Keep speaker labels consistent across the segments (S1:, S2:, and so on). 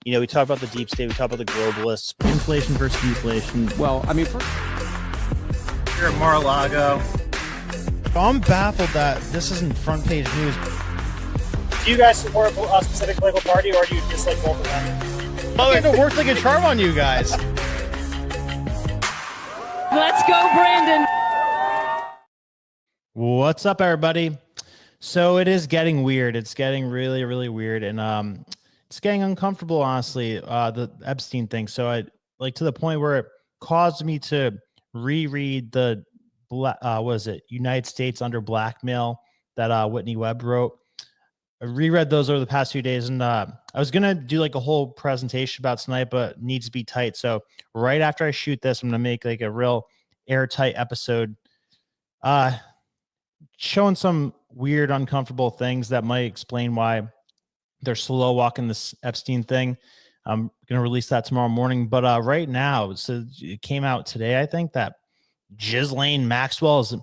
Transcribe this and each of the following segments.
S1: You know, we talk about the deep state, we talk about the globalists.
S2: Inflation versus deflation.
S3: Well, I mean,
S4: Here at Mar-a-Lago.
S5: I'm baffled that this isn't front page news.
S6: Do you guys support a specific political party, or do you dislike both of them?
S5: Oh, it worked like a charm on you guys.
S7: Let's go, Brandon.
S2: What's up, everybody? So it is getting weird. It's getting really, really weird, and it's getting uncomfortable, honestly. The Epstein thing. So I like to the point where it caused me to reread the United States Under Blackmail that Whitney Webb wrote. I reread those over the past few days, and I was gonna do like a whole presentation about tonight, but needs to be tight. So right after I shoot this, I'm gonna make like a real airtight episode, showing some weird, uncomfortable things that might explain why they're slow walking this Epstein thing. I'm gonna release that tomorrow morning, but right now, so it came out today, I think, that Gislane Maxwell is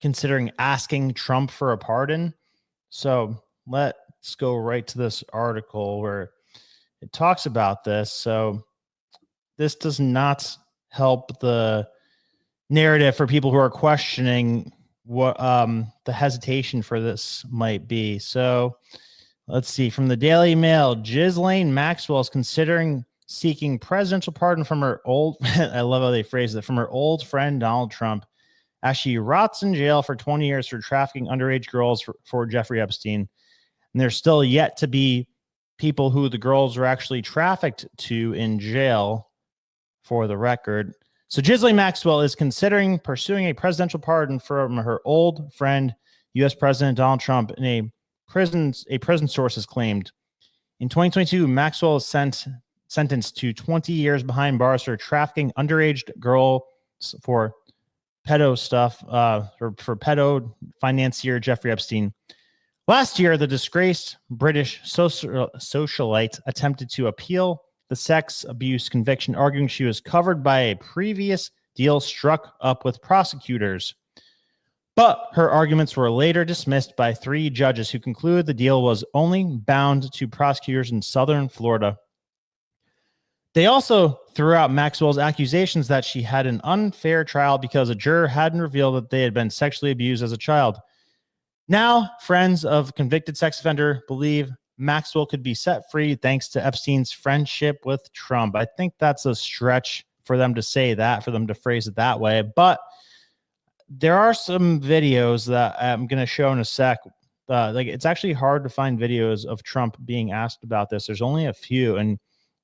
S2: considering asking Trump for a pardon. So let's go right to this article where it talks about this. So this does not help the narrative for people who are questioning what the hesitation for this might be. So let's see. From the Daily Mail, Gislane Maxwell is considering seeking presidential pardon from her old, I love how they phrase it, from her old friend Donald Trump, as she rots in jail for 20 years for trafficking underage girls for Jeffrey Epstein. And there's still yet to be people who the girls were actually trafficked to in jail, for the record. So Gislane Maxwell is considering pursuing a presidential pardon from her old friend, U.S. President Donald Trump, in a prison source has claimed. In 2022, Maxwell was sentenced to 20 years behind bars for trafficking underage girls for pedo stuff, for pedo financier Jeffrey Epstein. Last year, the disgraced British socialite attempted to appeal the sex abuse conviction, arguing she was covered by a previous deal struck up with prosecutors. But her arguments were later dismissed by 3 judges who concluded the deal was only bound to prosecutors in southern Florida. They also threw out Maxwell's accusations that she had an unfair trial because a juror hadn't revealed that they had been sexually abused as a child. Now, friends of convicted sex offender believe Maxwell could be set free thanks to Epstein's friendship with Trump. I think that's a stretch for them to say that, for them to phrase it that way. But there are some videos that I'm going to show in a sec. Like, it's actually hard to find videos of Trump being asked about this. There's only a few, and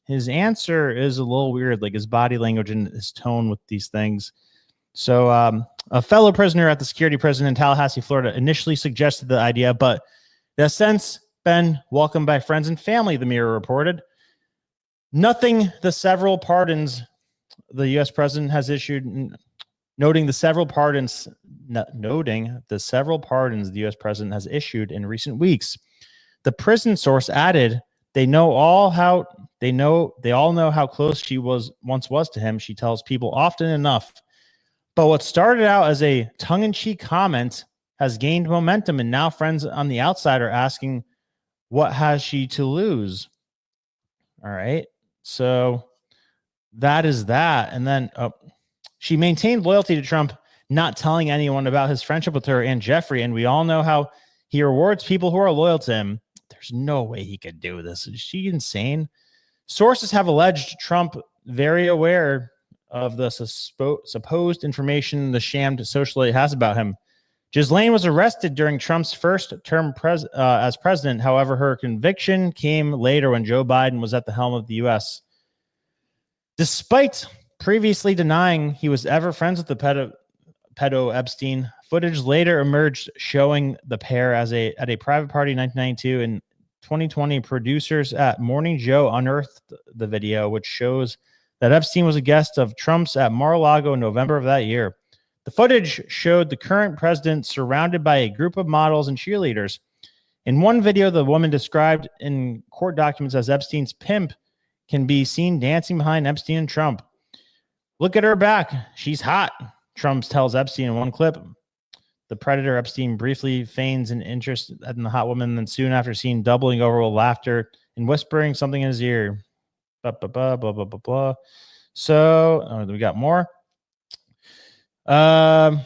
S2: his answer is a little weird, like his body language and his tone with these things. So a fellow prisoner at the security prison in Tallahassee, Florida, initially suggested the idea, but it has since been welcomed by friends and family, the Mirror reported. Noting the several pardons the U.S. president has issued the U.S. president has issued in recent weeks. The prison source added, they all know how close she once was to him. She tells people often enough. But what started out as a tongue-in-cheek comment has gained momentum, and now friends on the outside are asking, what has she to lose? All right. So that is that. And then she maintained loyalty to Trump, not telling anyone about his friendship with her and Jeffrey. And we all know how he rewards people who are loyal to him. There's no way he could do this. Is she insane? Sources have alleged Trump very aware of the supposed information the shammed socialite has about him. Gislaine was arrested during Trump's first term as president. However, her conviction came later when Joe Biden was at the helm of the U.S. Despite previously denying he was ever friends with the pedo Epstein, footage later emerged showing the pair at a private party in 1992. In 2020, producers at Morning Joe unearthed the video, which shows that Epstein was a guest of Trump's at Mar-a-Lago in November of that year. The footage showed the current president surrounded by a group of models and cheerleaders. In one video, the woman described in court documents as Epstein's pimp can be seen dancing behind Epstein and Trump. Look at her back. She's hot, Trump tells Epstein in one clip. The predator Epstein briefly feigns an interest in the hot woman, then soon after seen doubling over with laughter and whispering something in his ear. blah, blah, blah, blah, blah, blah, blah. So we got more. Trump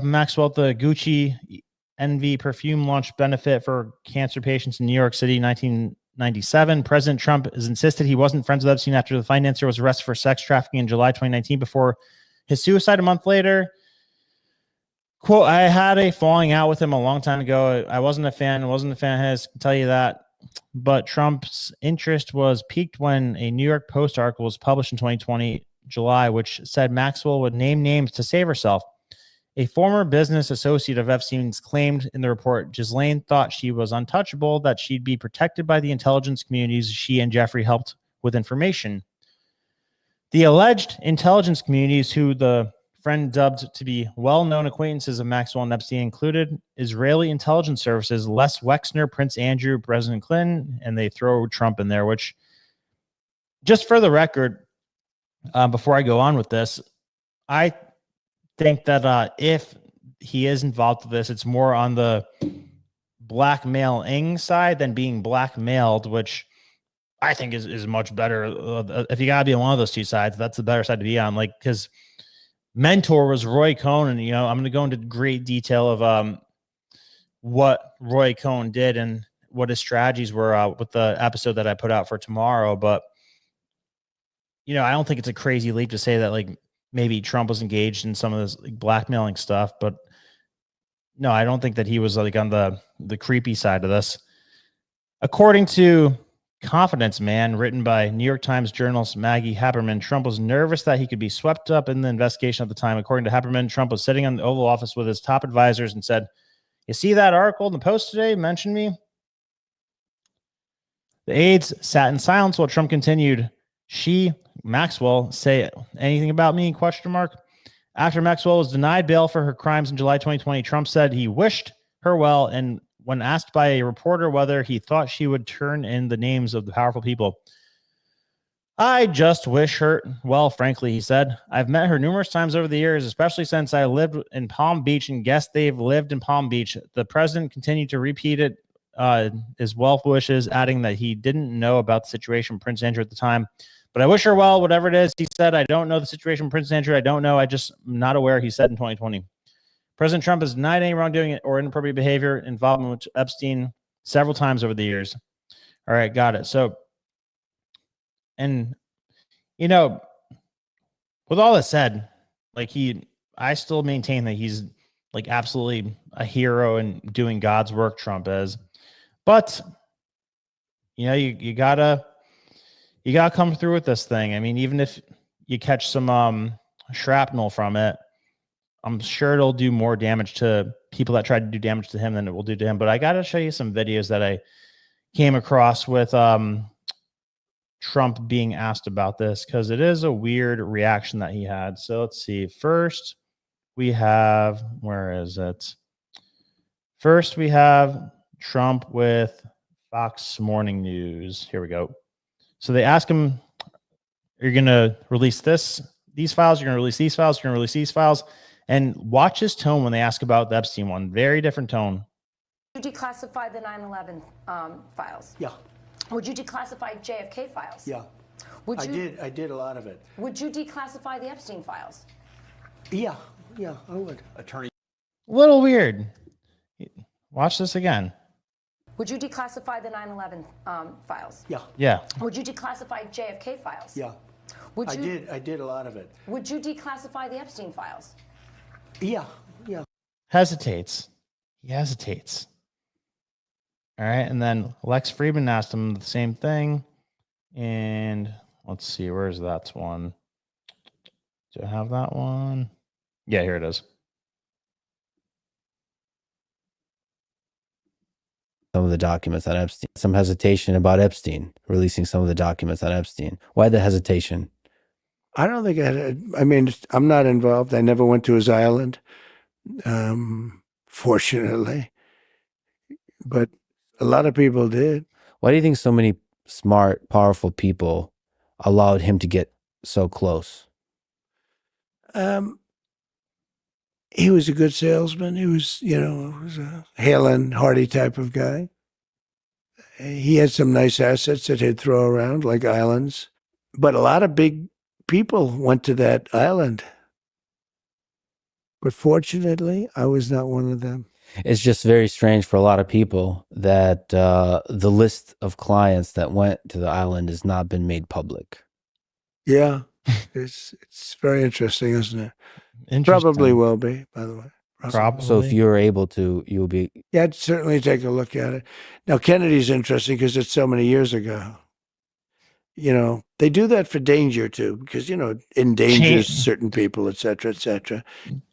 S2: and Maxwell at the Gucci NV perfume launch benefit for cancer patients in New York City, 1997. President Trump has insisted he wasn't friends with Epstein after the financier was arrested for sex trafficking in July 2019 before his suicide a month later. Quote, I had a falling out with him a long time ago. I wasn't a fan of his, I can tell you that. But Trump's interest was piqued when a New York Post article was published in 2020, July, which said Maxwell would name names to save herself. A former business associate of Epstein's claimed in the report, Ghislaine thought she was untouchable, that she'd be protected by the intelligence communities she and Jeffrey helped with information. The alleged intelligence communities, who the friend dubbed to be well-known acquaintances of Maxwell and Epstein, included Israeli intelligence services, Les Wexner, Prince Andrew, President Clinton, and they throw Trump in there, which, just for the record, before I go on with this, I think that if he is involved with this, it's more on the blackmailing side than being blackmailed, which I think is much better. If you gotta be on one of those two sides, that's the better side to be on. Like, because mentor was Roy Cohn, and I'm going to go into great detail of what Roy Cohn did and what his strategies were with the episode that I put out for tomorrow. But I don't think it's a crazy leap to say that like maybe Trump was engaged in some of this like blackmailing stuff, but no, I don't think that he was like on the creepy side of this. According to Confidence Man, written by New York Times journalist Maggie Haberman, Trump was nervous that he could be swept up in the investigation at the time. According to Haberman, Trump was sitting in the Oval Office with his top advisors and said, "You see that article in the Post today? Mention me." The aides sat in silence while Trump continued. Maxwell, say anything about me? ? After Maxwell was denied bail for her crimes in July 2020, Trump said he wished her well, and when asked by a reporter whether he thought she would turn in the names of the powerful people, I just wish her well, frankly, he said. I've met her numerous times over the years, especially since I lived in Palm Beach and guess they've lived in Palm Beach. The president continued to repeat it, his well wishes, adding that he didn't know about the situation with Prince Andrew at the time. But I wish her well, whatever it is. He said, I don't know the situation with Prince Andrew. I don't know. I just am not aware, he said in 2020. President Trump has denied any wrongdoing or inappropriate behavior involvement with Epstein several times over the years. All right, got it. So, and, with all that said, like I still maintain that he's like absolutely a hero and doing God's work, Trump is. But, you gotta come through with this thing. I mean, even if you catch some shrapnel from it, I'm sure it'll do more damage to people that tried to do damage to him than it will do to him. But I got to show you some videos that I came across with Trump being asked about this, because it is a weird reaction that he had. So let's see. First, we have, where is it? First, we have Trump with Fox Morning News. Here we go. So they ask him, you're going to release these files, you're going to release these files, you're going to release these files. And watch his tone when they ask about the Epstein one. Very different tone.
S3: Would you declassify the 9/11 files?
S8: Yeah.
S3: Would you declassify JFK files?
S8: Yeah. I did a lot of it.
S3: Would you declassify the Epstein files?
S8: Yeah, I would.
S2: A little weird. Watch this again.
S3: Would you declassify the 9/11 files?
S8: Yeah.
S2: Yeah.
S3: Would you declassify JFK files?
S8: Yeah. I did a lot of it.
S3: Would you declassify the Epstein files?
S8: Yeah.
S2: Hesitates. He hesitates. All right. And then Lex Friedman asked him the same thing. And let's see, where's that one? Do I have that one? Yeah, here it is.
S9: Some of the documents on Epstein. Some hesitation about Epstein, releasing some of the documents on Epstein. Why the hesitation?
S10: I don't think I'm not involved. I never went to his island, fortunately. But a lot of people did.
S9: Why do you think so many smart, powerful people allowed him to get so close?
S10: He was a good salesman. He was, was a hale and hearty type of guy. He had some nice assets that he'd throw around, like islands. But a lot of big people went to that island. But fortunately, I was not one of them.
S9: It's just very strange for a lot of people that the list of clients that went to the island has not been made public.
S10: Yeah, it's very interesting, isn't it?
S2: Interesting.
S10: Probably will be, by the way.
S2: Probably.
S9: So if you're able to, you'll be.
S10: Yeah, I'd certainly take a look at it. Now, Kennedy's interesting because it's so many years ago. You know, they do that for danger too, because, you know, endangers certain people, et cetera, et cetera.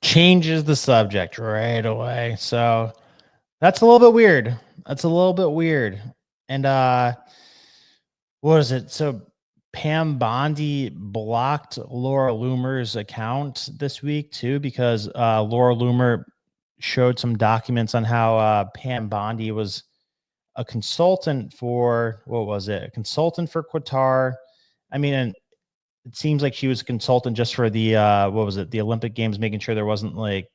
S2: Changes the subject right away. So that's a little bit weird. That's a little bit weird. And what is it? So Pam Bondi blocked Laura Loomer's account this week too, because Laura Loomer showed some documents on how Pam Bondi was a consultant for, what was it? A consultant for Qatar. I mean, and it seems like she was a consultant just for the, what was it? The Olympic Games, making sure there wasn't like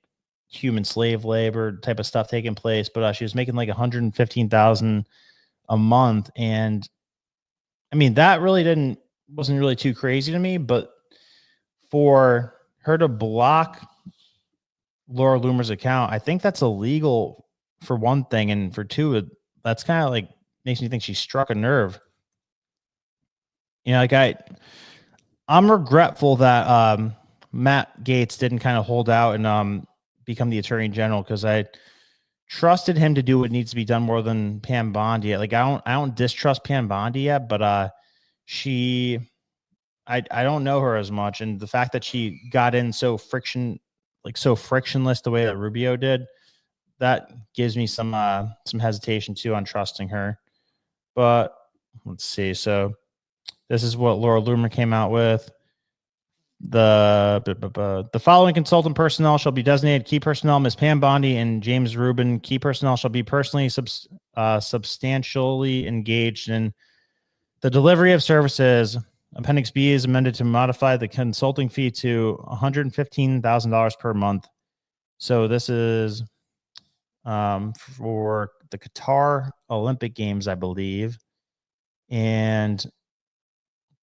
S2: human slave labor type of stuff taking place. But she was making like $115,000 a month. And I mean, that really wasn't really too crazy to me, but for her to block Laura Loomer's account, I think that's illegal for one thing. And for two, that's kind of like makes me think she struck a nerve. You know, like I'm regretful that Matt Gaetz didn't kind of hold out and become the Attorney General, because I trusted him to do what needs to be done more than Pam Bondi. Like I don't distrust Pam Bondi yet, but I don't know her as much, and the fact that she got in so frictionless the way that Rubio did, that gives me some hesitation too on trusting her. But let's see. So this is what Laura Loomer came out with. The following consultant personnel shall be designated key personnel: Ms. Pam Bondi and James Rubin. Key personnel shall be personally substantially engaged in the delivery of services. Appendix B is amended to modify the consulting fee to $115,000 per month. So this is for the Qatar Olympic Games, I believe. And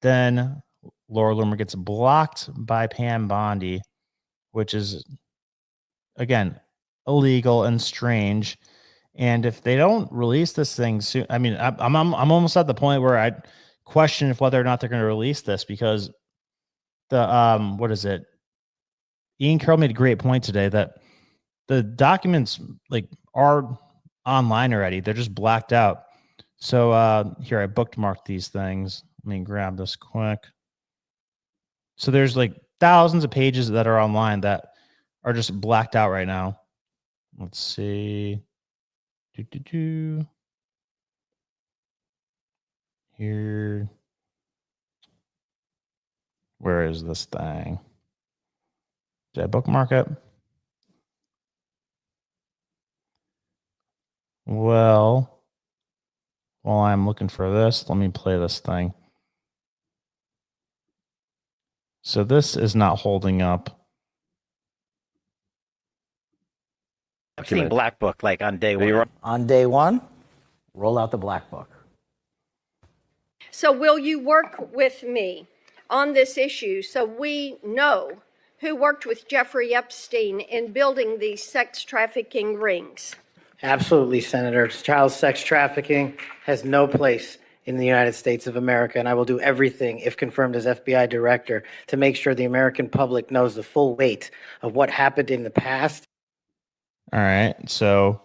S2: then Laura Loomer gets blocked by Pam Bondi, which is, again, illegal and strange. And if they don't release this thing soon, I mean, I'm almost at the point where I question if whether or not they're going to release this, because the what is it? Ian Carroll made a great point today that the documents like are online already. They're just blacked out. So here, I bookmarked these things. Let me grab this quick. So there's like thousands of pages that are online that are just blacked out right now. Let's see. Here. Where is this thing? Did I bookmark it? Well, while I'm looking for this, let me play this thing. So this is not holding up.
S11: I've seen Black Book like on day one.
S12: On day one, roll out the Black Book.
S13: So will you work with me on this issue so we know who worked with Jeffrey Epstein in building these sex trafficking rings?
S12: Absolutely, Senator. Child sex trafficking has no place in the United States of America, and I will do everything, if confirmed as FBI director, to make sure the American public knows the full weight of what happened in the past.
S2: All right, so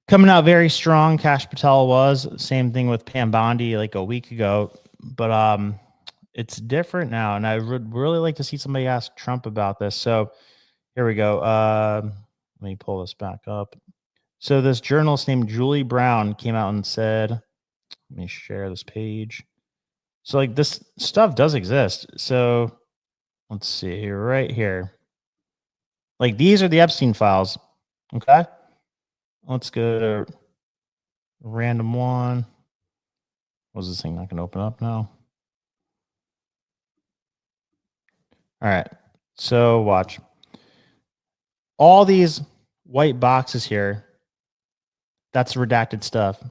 S2: coming out very strong, Kash Patel was. Same thing with Pam Bondi like a week ago, but it's different now, and I would really like to see somebody ask Trump about this. So here we go. Let me pull this back up. So this journalist named Julie Brown came out and said, let me share this page. So like this stuff does exist. So let's see right here. Like these are the Epstein files. Okay. Let's go to random one. Was this thing not going to open up now? All right. So watch. All these white boxes here, that's redacted stuff.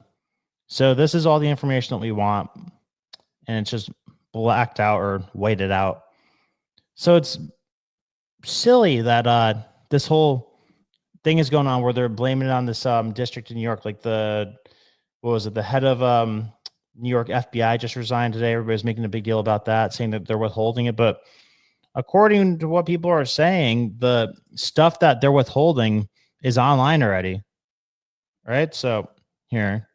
S2: So this is all the information that we want. And it's just blacked out or whited out. So it's silly that this whole thing is going on where they're blaming it on this district in New York. Like the head of New York FBI just resigned today. Everybody's making a big deal about that, saying that they're withholding it. But according to what people are saying, the stuff that they're withholding is online already. Right? So here,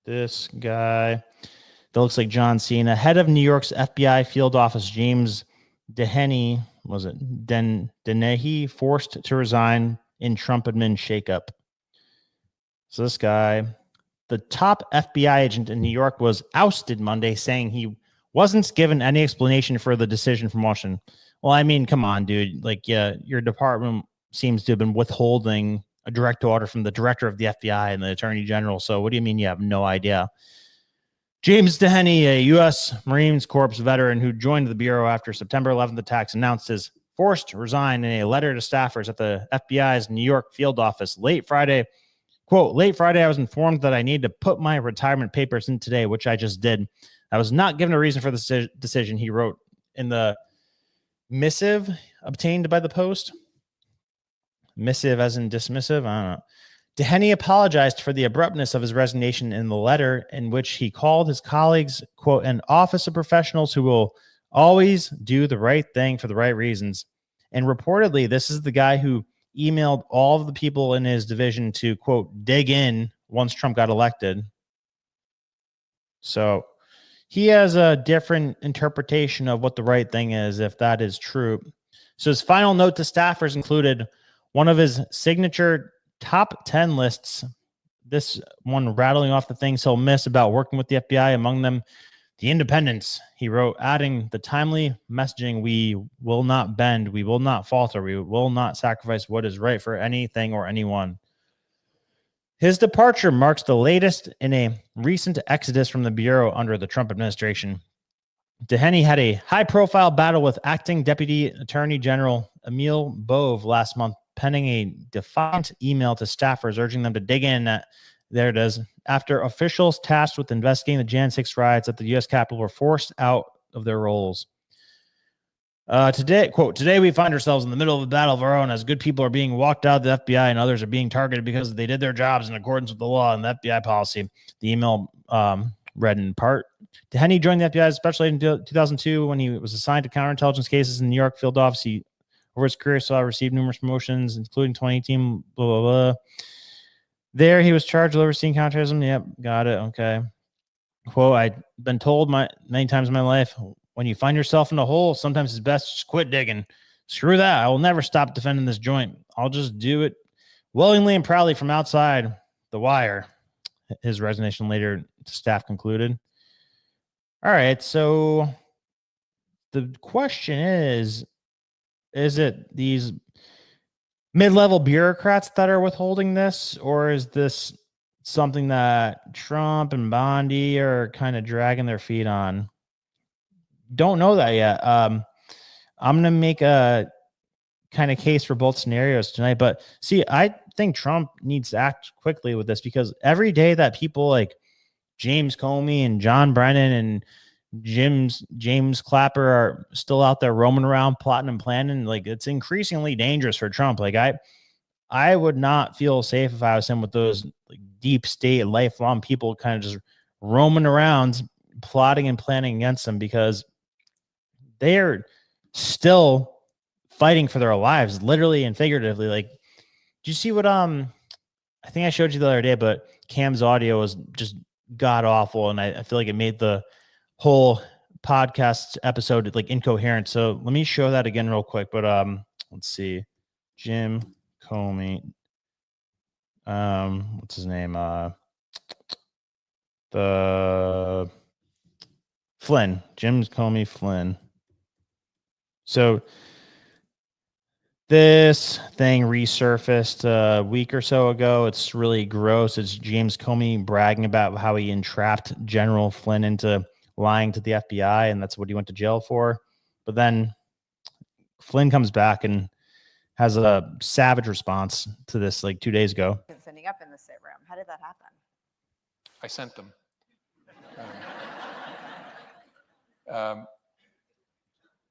S2: this guy that looks like John Cena, head of New York's FBI field office, James Dehaney, Denehy, forced to resign in Trump admin shakeup. So this guy, the top FBI agent in New York, was ousted Monday, saying he wasn't given any explanation for the decision from Washington. Well, I mean, come on, dude. Like, yeah, your department seems to have been withholding a direct order from the director of the FBI and the attorney general. So what do you mean you have no idea? James Dehaney, a U.S. Marines Corps veteran who joined the Bureau after September 11th attacks, announced his forced to resign in a letter to staffers at the FBI's New York field office late Friday. Quote, late Friday, I was informed that I need to put my retirement papers in today, which I just did. I was not given a reason for the decision, he wrote in the missive obtained by the Post. Missive as in dismissive? I don't know. Dehaney apologized for the abruptness of his resignation in the letter, in which he called his colleagues, quote, an office of professionals who will always do the right thing for the right reasons. And reportedly, this is the guy who emailed all of the people in his division to, quote, dig in once Trump got elected. So he has a different interpretation of what the right thing is, if that is true. So his final note to staffers included one of his signature top 10 lists, this one rattling off the things he'll miss about working with the FBI, among them the independence, he wrote, adding the timely messaging, we will not bend, we will not falter, we will not sacrifice what is right for anything or anyone. His departure marks the latest in a recent exodus from the Bureau under the Trump administration. Dehaney had a high-profile battle with acting Deputy Attorney General Emil Bove last month, penning a defiant email to staffers urging them to dig in. There it is. After officials tasked with investigating the Jan 6 riots at the U.S. Capitol were forced out of their roles. Today, quote, today we find ourselves in the middle of a battle of our own as good people are being walked out of the FBI and others are being targeted because they did their jobs in accordance with the law and the FBI policy. The email read in part. Dehaney joined the FBI as special agent in 2002 when he was assigned to counterintelligence cases in the New York field office. He, over his career, received numerous promotions, including 2018, blah, blah, blah. There, he was charged with overseeing counterterrorism. Yep, got it. Okay. Quote, I've been told many times in my life, when you find yourself in a hole, sometimes it's best to just quit digging. Screw that. I will never stop defending this joint. I'll just do it willingly and proudly from outside the wire. His resignation later to staff concluded. All right. So the question is it these mid-level bureaucrats that are withholding this, or is this something that Trump and Bondi are kind of dragging their feet on? Don't know that yet. I'm going to make a kind of case for both scenarios tonight, but see, I think Trump needs to act quickly with this, because every day that people like James Comey and John Brennan and James Clapper are still out there roaming around plotting and planning, like, it's increasingly dangerous for Trump. Like, I would not feel safe if I was him with those like deep state lifelong people kind of just roaming around plotting and planning against him, because they are still fighting for their lives, literally and figuratively. Like, did you see what I think I showed you the other day, but Cam's audio was just god awful, and I feel like it made the whole podcast episode like incoherent. So let me show that again real quick. But let's see. Jim Comey. What's his name? The Flynn. Jim Comey Flynn. So this thing resurfaced a week or so ago. It's really gross. It's James Comey bragging about how he entrapped General Flynn into lying to the FBI, and that's what he went to jail for. But then Flynn comes back and has a savage response to this like 2 days ago.
S14: Sending up in the sit room. How did that happen?
S15: I sent them.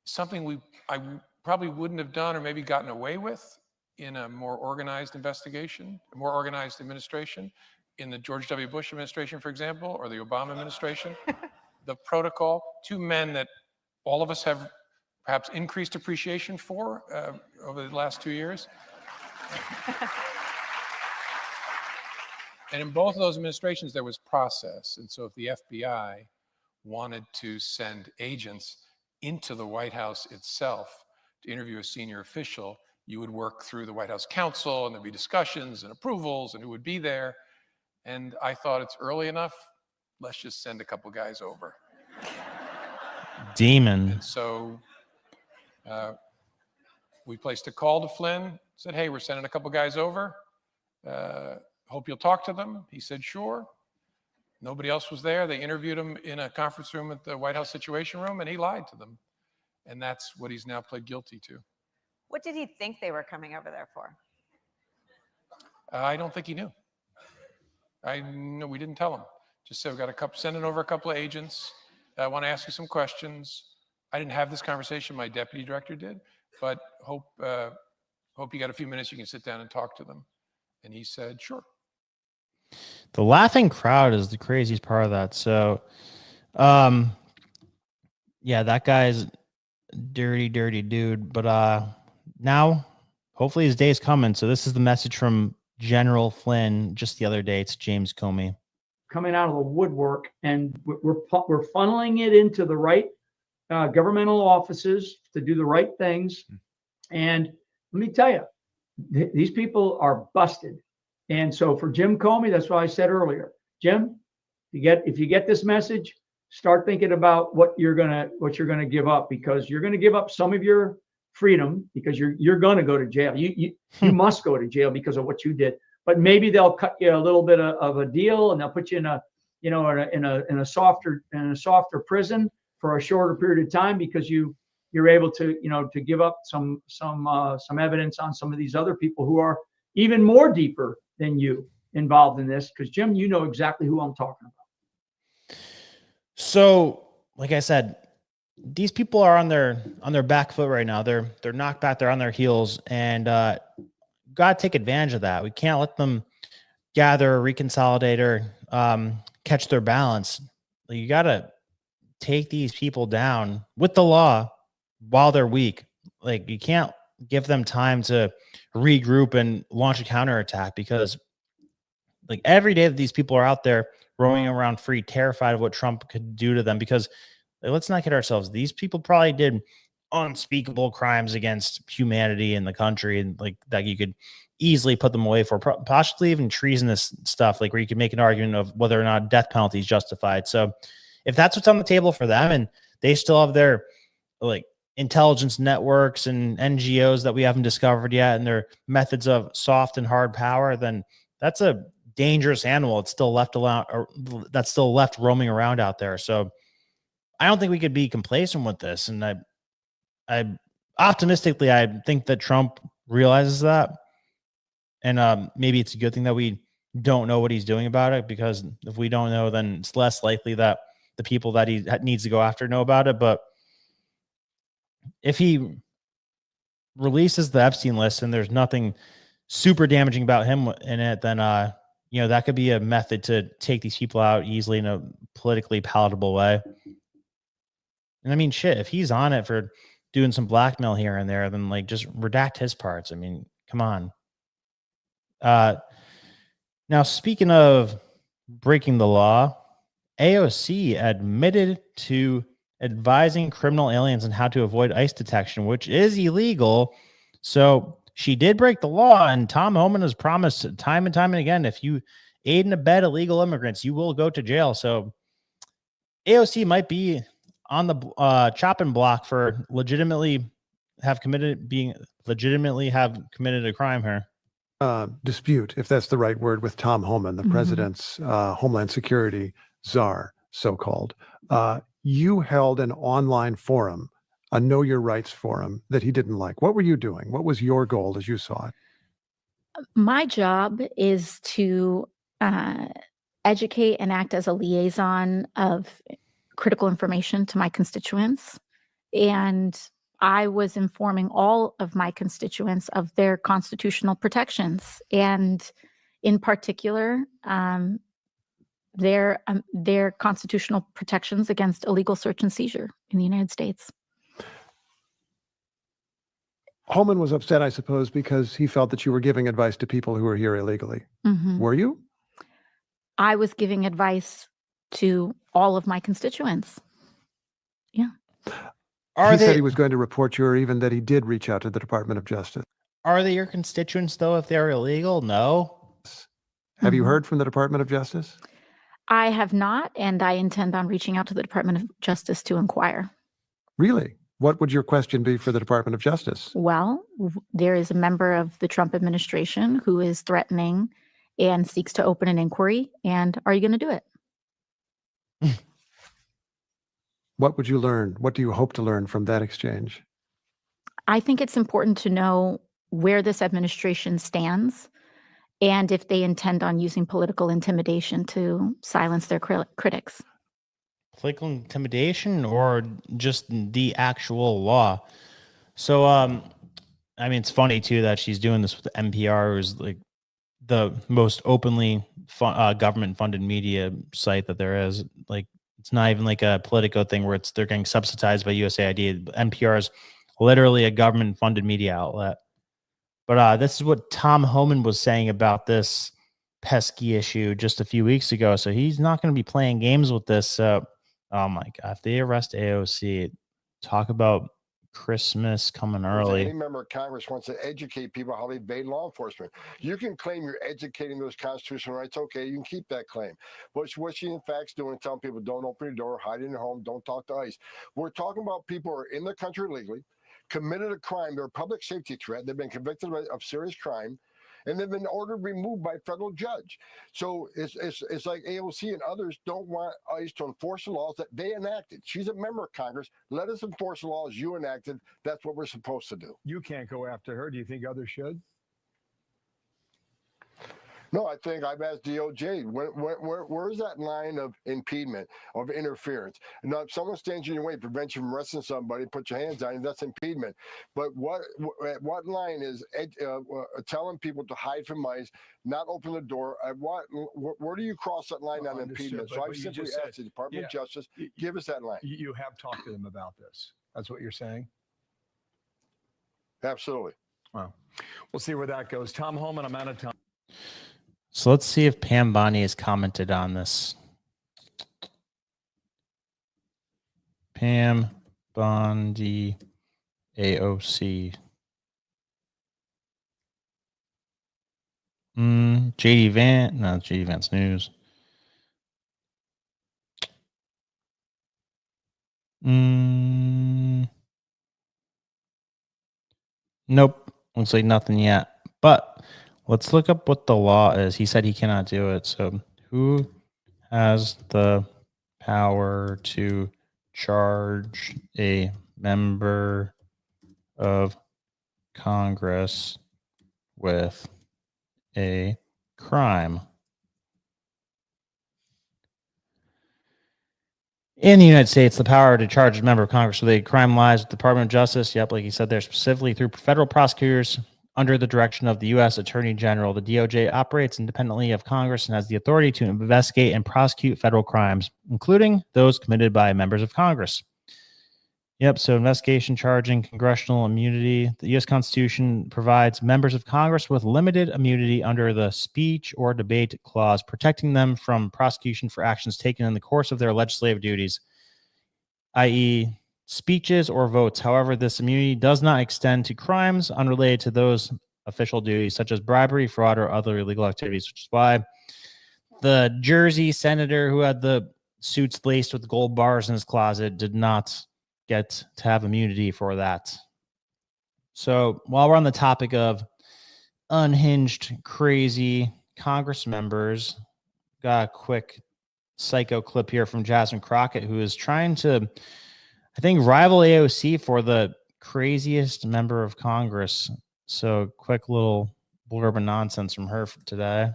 S14: Something I probably wouldn't have done or maybe gotten away with in a more organized investigation, a more organized administration, in the George W. Bush administration, for example, or the Obama administration. The protocol, two men that all of us have perhaps increased appreciation for over the last 2 years. And in both of those administrations, there was process. And so if the FBI wanted to send agents into the White House itself to interview a senior official, you would work through the White House counsel, and there'd be discussions and approvals and who would be there. And I thought, it's early enough, let's just send a couple guys over.
S2: Demon.
S14: And so we placed a call to Flynn, said, hey, we're sending a couple guys over. Hope you'll talk to them. He said, sure. Nobody else was there. They interviewed him in a conference room at the White House Situation Room, and he lied to them. And that's what he's now pled guilty to.
S15: What did he think they were coming over there for?
S14: I don't think he knew. No, we didn't tell him. Just said, we got sending over a couple of agents. I want to ask you some questions. I didn't have this conversation. My deputy director did, but hope you got a few minutes. You can sit down and talk to them. And he said, sure.
S2: The laughing crowd is the craziest part of that. So, yeah, that guy's dirty, dirty dude. But now, hopefully his day's coming. So this is the message from General Flynn just the other day. It's James Comey.
S16: Coming out of the woodwork, and we're funneling it into the right governmental offices to do the right things. And let me tell you, these people are busted. And so for Jim Comey, that's why I said earlier, Jim, if you get this message, start thinking about what you're gonna give up, because you're gonna give up some of your freedom, because you're gonna go to jail. You must go to jail because of what you did. But maybe they'll cut you a little bit of a deal, and they'll put you in a softer prison for a shorter period of time, because you're able to give up some evidence on some of these other people who are even more deeper than you involved in this. Because Jim, you know exactly who I'm talking about.
S2: So, like I said, these people are on their back foot right now. They're knocked back. They're on their heels, and got to take advantage of that. We can't let them gather, reconsolidate, or catch their balance. You got to take these people down with the law while they're weak. Like, you can't give them time to regroup and launch a counterattack, because like every day that these people are out there roaming around free, terrified of what Trump could do to them, because let's not kid ourselves. These people probably did unspeakable crimes against humanity in the country, and like that you could easily put them away for, possibly even treasonous stuff, like where you could make an argument of whether or not death penalty is justified. So if that's what's on the table for them, and they still have their like intelligence networks and NGOs that we haven't discovered yet, and their methods of soft and hard power, then that's a dangerous animal. It's still left alone, or that's still left roaming around out there. So I don't think we could be complacent with this. And I optimistically, I think that Trump realizes that. And maybe it's a good thing that we don't know what he's doing about it, because if we don't know, then it's less likely that the people that he needs to go after know about it. But if he releases the Epstein list and there's nothing super damaging about him in it, then, that could be a method to take these people out easily in a politically palatable way. And I mean, shit, if he's on it for doing some blackmail here and there, then like just redact his parts. I mean, come on. Now, speaking of breaking the law, AOC admitted to advising criminal aliens on how to avoid ICE detection, which is illegal. So she did break the law, and Tom Homan has promised time and time and again, if you aid and abet illegal immigrants, you will go to jail. So AOC might be on the chopping block for legitimately have committed a crime here.
S17: Dispute, if that's the right word, with Tom Homan, the president's Homeland Security czar, so-called. You held an online forum, a Know Your Rights forum, that he didn't like. What were you doing? What was your goal as you saw it?
S18: My job is to educate and act as a liaison of critical information to my constituents. And I was informing all of my constituents of their constitutional protections, and in particular, their constitutional protections against illegal search and seizure in the United States.
S17: Holman was upset, I suppose, because he felt that you were giving advice to people who were here illegally.
S18: Mhm.
S17: Were you?
S18: I was giving advice to all of my constituents. Yeah.
S17: He said he was going to report you, or even that he did reach out to the Department of Justice.
S2: Are they your constituents, though, if they're illegal? No.
S17: Have you heard from the Department of Justice?
S18: I have not, and I intend on reaching out to the Department of Justice to inquire.
S17: Really? What would your question be for the Department of Justice?
S18: Well, there is a member of the Trump administration who is threatening and seeks to open an inquiry. And are you going to do it?
S17: What would you learn? What do you hope to learn from that exchange?
S18: I think it's important to know where this administration stands and if they intend on using political intimidation to silence their critics.
S2: Political intimidation or just the actual law? So, I mean, it's funny, too, that she's doing this with NPR, who's like the most openly government-funded media site that there is. Like, it's not even like a Politico thing where they're getting subsidized by USAID. NPR is literally a government-funded media outlet. But this is what Tom Homan was saying about this pesky issue just a few weeks ago. So he's not going to be playing games with this. Oh my God, if they arrest AOC, talk about Christmas coming early.
S19: Any member of Congress wants to educate people how they evade law enforcement. You can claim you're educating those constitutional rights. Okay, you can keep that claim. But what she in fact is doing, telling people don't open your door, hide in your home, don't talk to ICE. We're talking about people who are in the country illegally, committed a crime, they're a public safety threat, they've been convicted of serious crime, and they've been ordered removed by a federal judge. So it's like AOC and others don't want ICE to enforce the laws that they enacted. She's a member of Congress. Let us enforce the laws you enacted. That's what we're supposed to do.
S20: You can't go after her. Do you think others should?
S19: No, I think I've asked DOJ, where's that line of impediment, of interference? Now, if someone stands in your way, prevents you from arresting somebody, put your hands on you, that's impediment. But what line is telling people to hide from ICE, not open the door? Where do you cross that line on impediment? So I've simply asked the Department of Justice, give us that line.
S20: You have talked to them about this. That's what you're saying?
S19: Absolutely.
S20: Well, we'll see where that goes. Tom Homan, I'm out of time.
S2: So let's see if Pam Bondi has commented on this. Pam Bondi, AOC. JD Vance, no, JD Vance News. Nope, looks like nothing yet. But let's look up what the law is. He said he cannot do it. So who has the power to charge a member of Congress with a crime? In the United States, the power to charge a member of Congress with a crime lies with the Department of Justice. Yep, like he said there, specifically through federal prosecutors under the direction of the U.S. Attorney General. The DOJ operates independently of Congress and has the authority to investigate and prosecute federal crimes, including those committed by members of Congress. Yep, so investigation, charging, congressional immunity. The U.S. Constitution provides members of Congress with limited immunity under the speech or debate clause, protecting them from prosecution for actions taken in the course of their legislative duties, i.e., speeches or votes. However, this immunity does not extend to crimes unrelated to those official duties, such as bribery, fraud, or other illegal activities, which is why the Jersey senator who had the suits laced with gold bars in his closet did not get to have immunity for that. So while we're on the topic of unhinged, crazy Congress members, got a quick psycho clip here from Jasmine Crockett, who is trying to, I think, rival AOC for the craziest member of Congress. So quick little blurb of nonsense from her for today.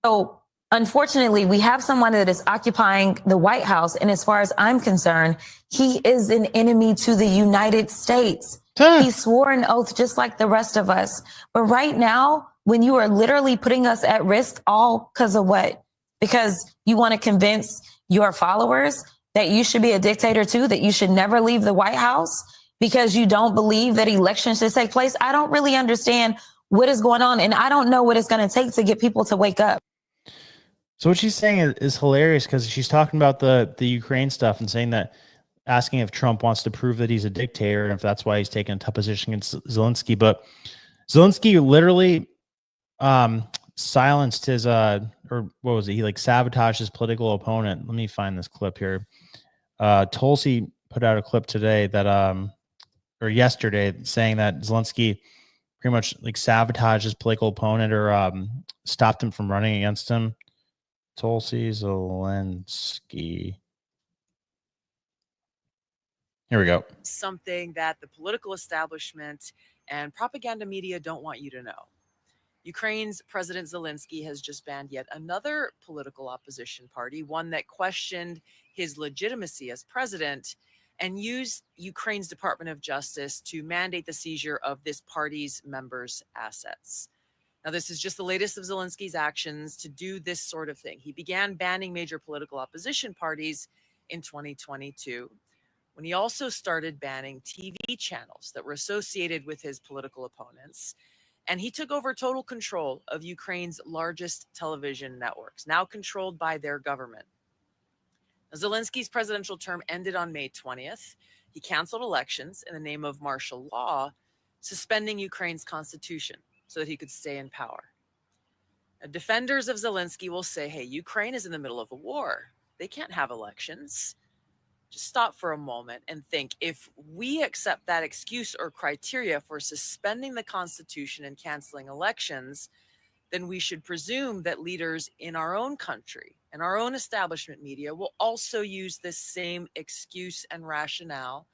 S21: So
S7: Unfortunately, we have someone that is occupying the White House. And as far as I'm concerned, he is an enemy to the United States. He swore an oath just like the rest of us. But right now, when you are literally putting us at risk, all because of what? Because you want to convince your followers that you should be a dictator too, that you should never leave the White House because you don't believe that elections should take place. I don't really understand what is going on. And I don't know what it's going to take to get people to wake up.
S2: So what she's saying is hilarious because she's talking about the Ukraine stuff and saying that, asking if Trump wants to prove that he's a dictator and if that's why he's taking a tough position against Zelensky. But Zelensky literally silenced his or what was it? He like sabotaged his political opponent. Let me find this clip here. Tulsi put out a clip today that or yesterday saying that Zelensky pretty much like sabotaged his political opponent or stopped him from running against him. Tulsi Zelensky. Here we go.
S21: Something that the political establishment and propaganda media don't want you to know. Ukraine's President Zelensky has just banned yet another political opposition party, one that questioned his legitimacy as president, and used Ukraine's Department of Justice to mandate the seizure of this party's members' assets. Now, this is just the latest of Zelensky's actions to do this sort of thing. He began banning major political opposition parties in 2022, when he also started banning TV channels that were associated with his political opponents. And he took over total control of Ukraine's largest television networks, now controlled by their government. Now, Zelensky's presidential term ended on May 20th. He canceled elections in the name of martial law, suspending Ukraine's constitution so that he could stay in power. Now, defenders of Zelensky will say, hey, Ukraine is in the middle of a war. They can't have elections. Just stop for a moment and think, if we accept that excuse or criteria for suspending the Constitution and canceling elections, then we should presume that leaders in our own country and our own establishment media will also use this same excuse and rationale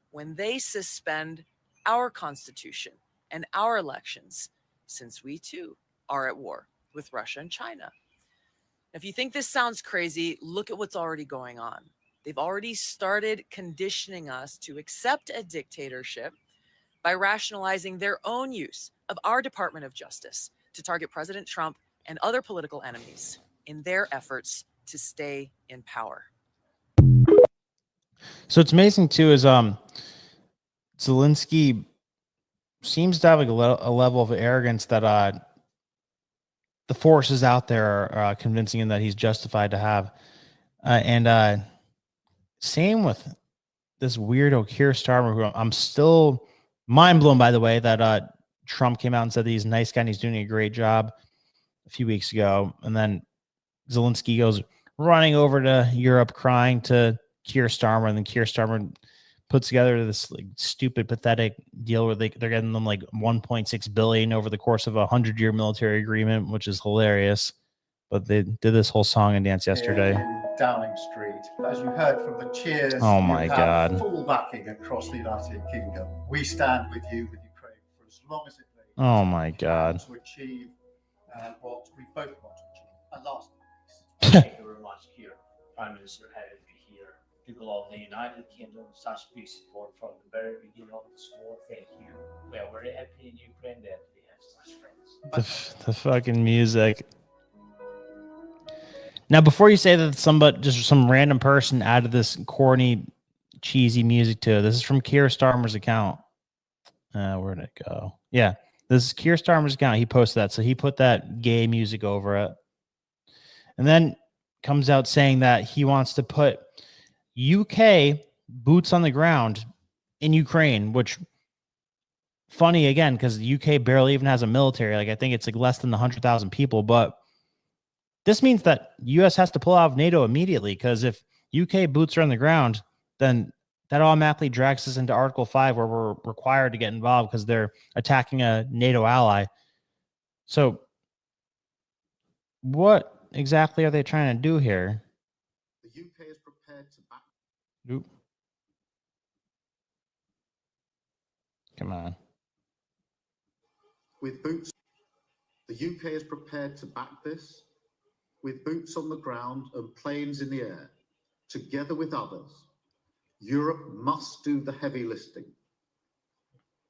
S21: when they suspend our Constitution and our elections, since we too are at war with Russia and China. If you think this sounds crazy, look at what's already going on. They've already started conditioning us to accept a dictatorship by rationalizing their own use of our Department of Justice to target President Trump and other political enemies in their efforts to stay in power.
S2: So it's amazing too is Zelensky seems to have like a level of arrogance that the forces out there are convincing him that he's justified to have. And same with this weirdo KEIR STARMER, who I'm still mind blown, by the way, that Trump came out and said that he's a nice guy and he's doing a great job a few weeks ago. And then Zelensky goes running over to Europe crying to KEIR STARMER, and then KEIR STARMER puts together this like stupid, pathetic deal where they're getting them like 1.6 billion over the course of a 100-year military agreement, which is hilarious. But they did this whole song and dance yesterday.
S4: In Downing Street, as you heard from the cheers,
S2: Oh my
S4: you have
S2: God.
S4: full backing across the United Kingdom. We stand with you, with Ukraine, for as long as it takes.
S2: Oh my God.
S4: To achieve what we both want to achieve. And last
S22: Thank you very much, here, Prime Minister, having me here. People of the United Kingdom, such big support from the very beginning of this war. Thank you. We are very happy in Ukraine that we have such friends.
S2: The fucking music. Now, before you say that just some random person added this corny, cheesy music to it, this is from KEIR STARMER's account. Where'd it go? Yeah, this is KEIR STARMER's account. He posted that, so he put that gay music over it, and then comes out saying that he wants to put UK boots on the ground in Ukraine, which funny again because the UK barely even has a military. Like I think it's like less than 100,000 people, but this means that U.S. has to pull out of NATO immediately, because if UK boots are on the ground, then that automatically drags us into Article 5, where we're required to get involved because they're attacking a NATO ally. So what exactly are they trying to do here?
S4: The UK is prepared to back.
S2: Oop. Come on.
S4: With boots, the UK is prepared to back this. with boots on the ground and planes in the air, together with others, Europe must do the heavy lifting.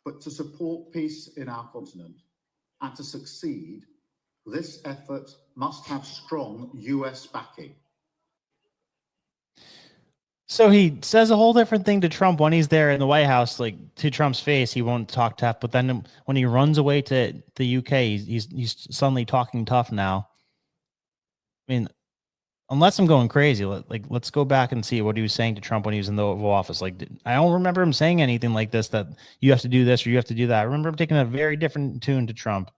S4: But to support peace in our continent and to succeed, this effort must have strong US backing.
S2: So he says a whole different thing to Trump when he's there in the White House, like to Trump's face, he won't talk tough. But then when he runs away to the UK, he's suddenly talking tough now. I mean, unless I'm going crazy, let's go back and see what he was saying to Trump when he was in the Oval Office. Like, I don't remember him saying anything like this, that you have to do this or you have to do that. I remember him taking a very different tune to Trump.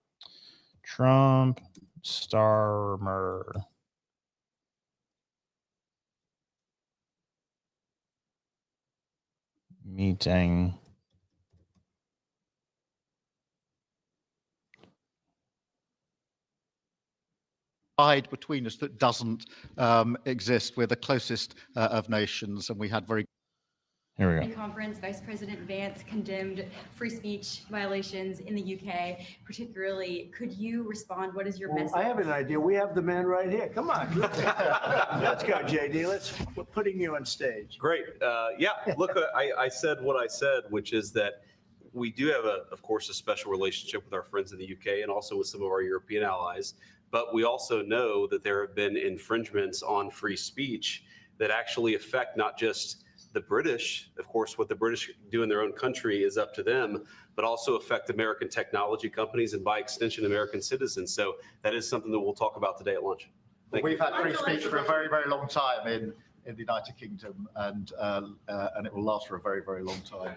S2: Trump Starmer. Meeting.
S4: Divide between us that doesn't exist. We're the closest of nations, and we had very.
S2: Here we go.
S1: In conference, Vice President Vance condemned free speech violations in the UK, particularly. Could you respond? What is your message?
S8: I have an idea. We have the man right here. Come on. Let's go, JD. We're putting you on stage.
S6: Great. Yeah, look, I said what I said, which is that we do have, of course, a special relationship with our friends in the UK and also with some of our European allies. But we also know that there have been infringements on free speech that actually affect not just the British. Of course, what the British do in their own country is up to them, but also affect American technology companies and by extension, American citizens. So that is something that we'll talk about today at lunch.
S4: We've had free speech for a very, very long time in the United Kingdom, and it will last for a very, very long time.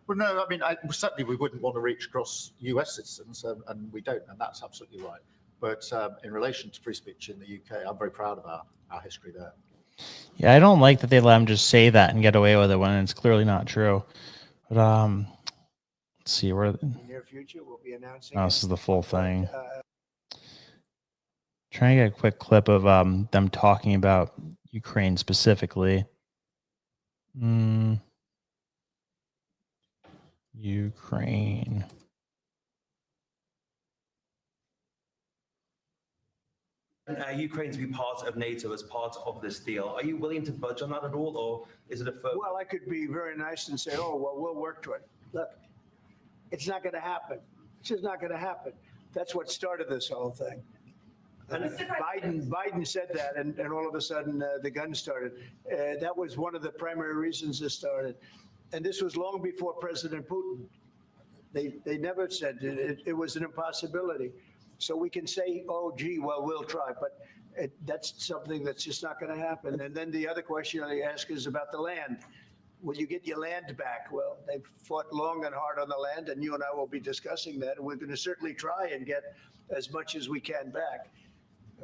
S4: Well, no, I mean, certainly we wouldn't want to reach across US citizens, and we don't, and that's absolutely right. But in relation to free speech in the UK, I'm very proud of our history there.
S2: Yeah, I don't like that they let him just say that and get away with it when it's clearly not true. But let's see where.
S8: In the near future, we'll be announcing.
S2: Oh, this is the full thing. Trying to get a quick clip of them talking about Ukraine specifically. Ukraine.
S23: Ukraine to be part of NATO as part of this deal. Are you willing to budge on that at all, or is it a firm?
S8: Well, I could be very nice and say, oh, well, we'll work to it. Look, it's not going to happen. It's just not going to happen. That's what started this whole thing. Biden said that, and all of a sudden the guns started. That was one of the primary reasons this started. And this was long before President Putin. They never said it was an impossibility. So we can say, oh, gee, well, we'll try, but that's something that's just not going to happen. And then the other question I ask is about the land. Will you get your land back? Well, they've fought long and hard on the land, and you and I will be discussing that. And we're going to certainly try and get as much as we can back.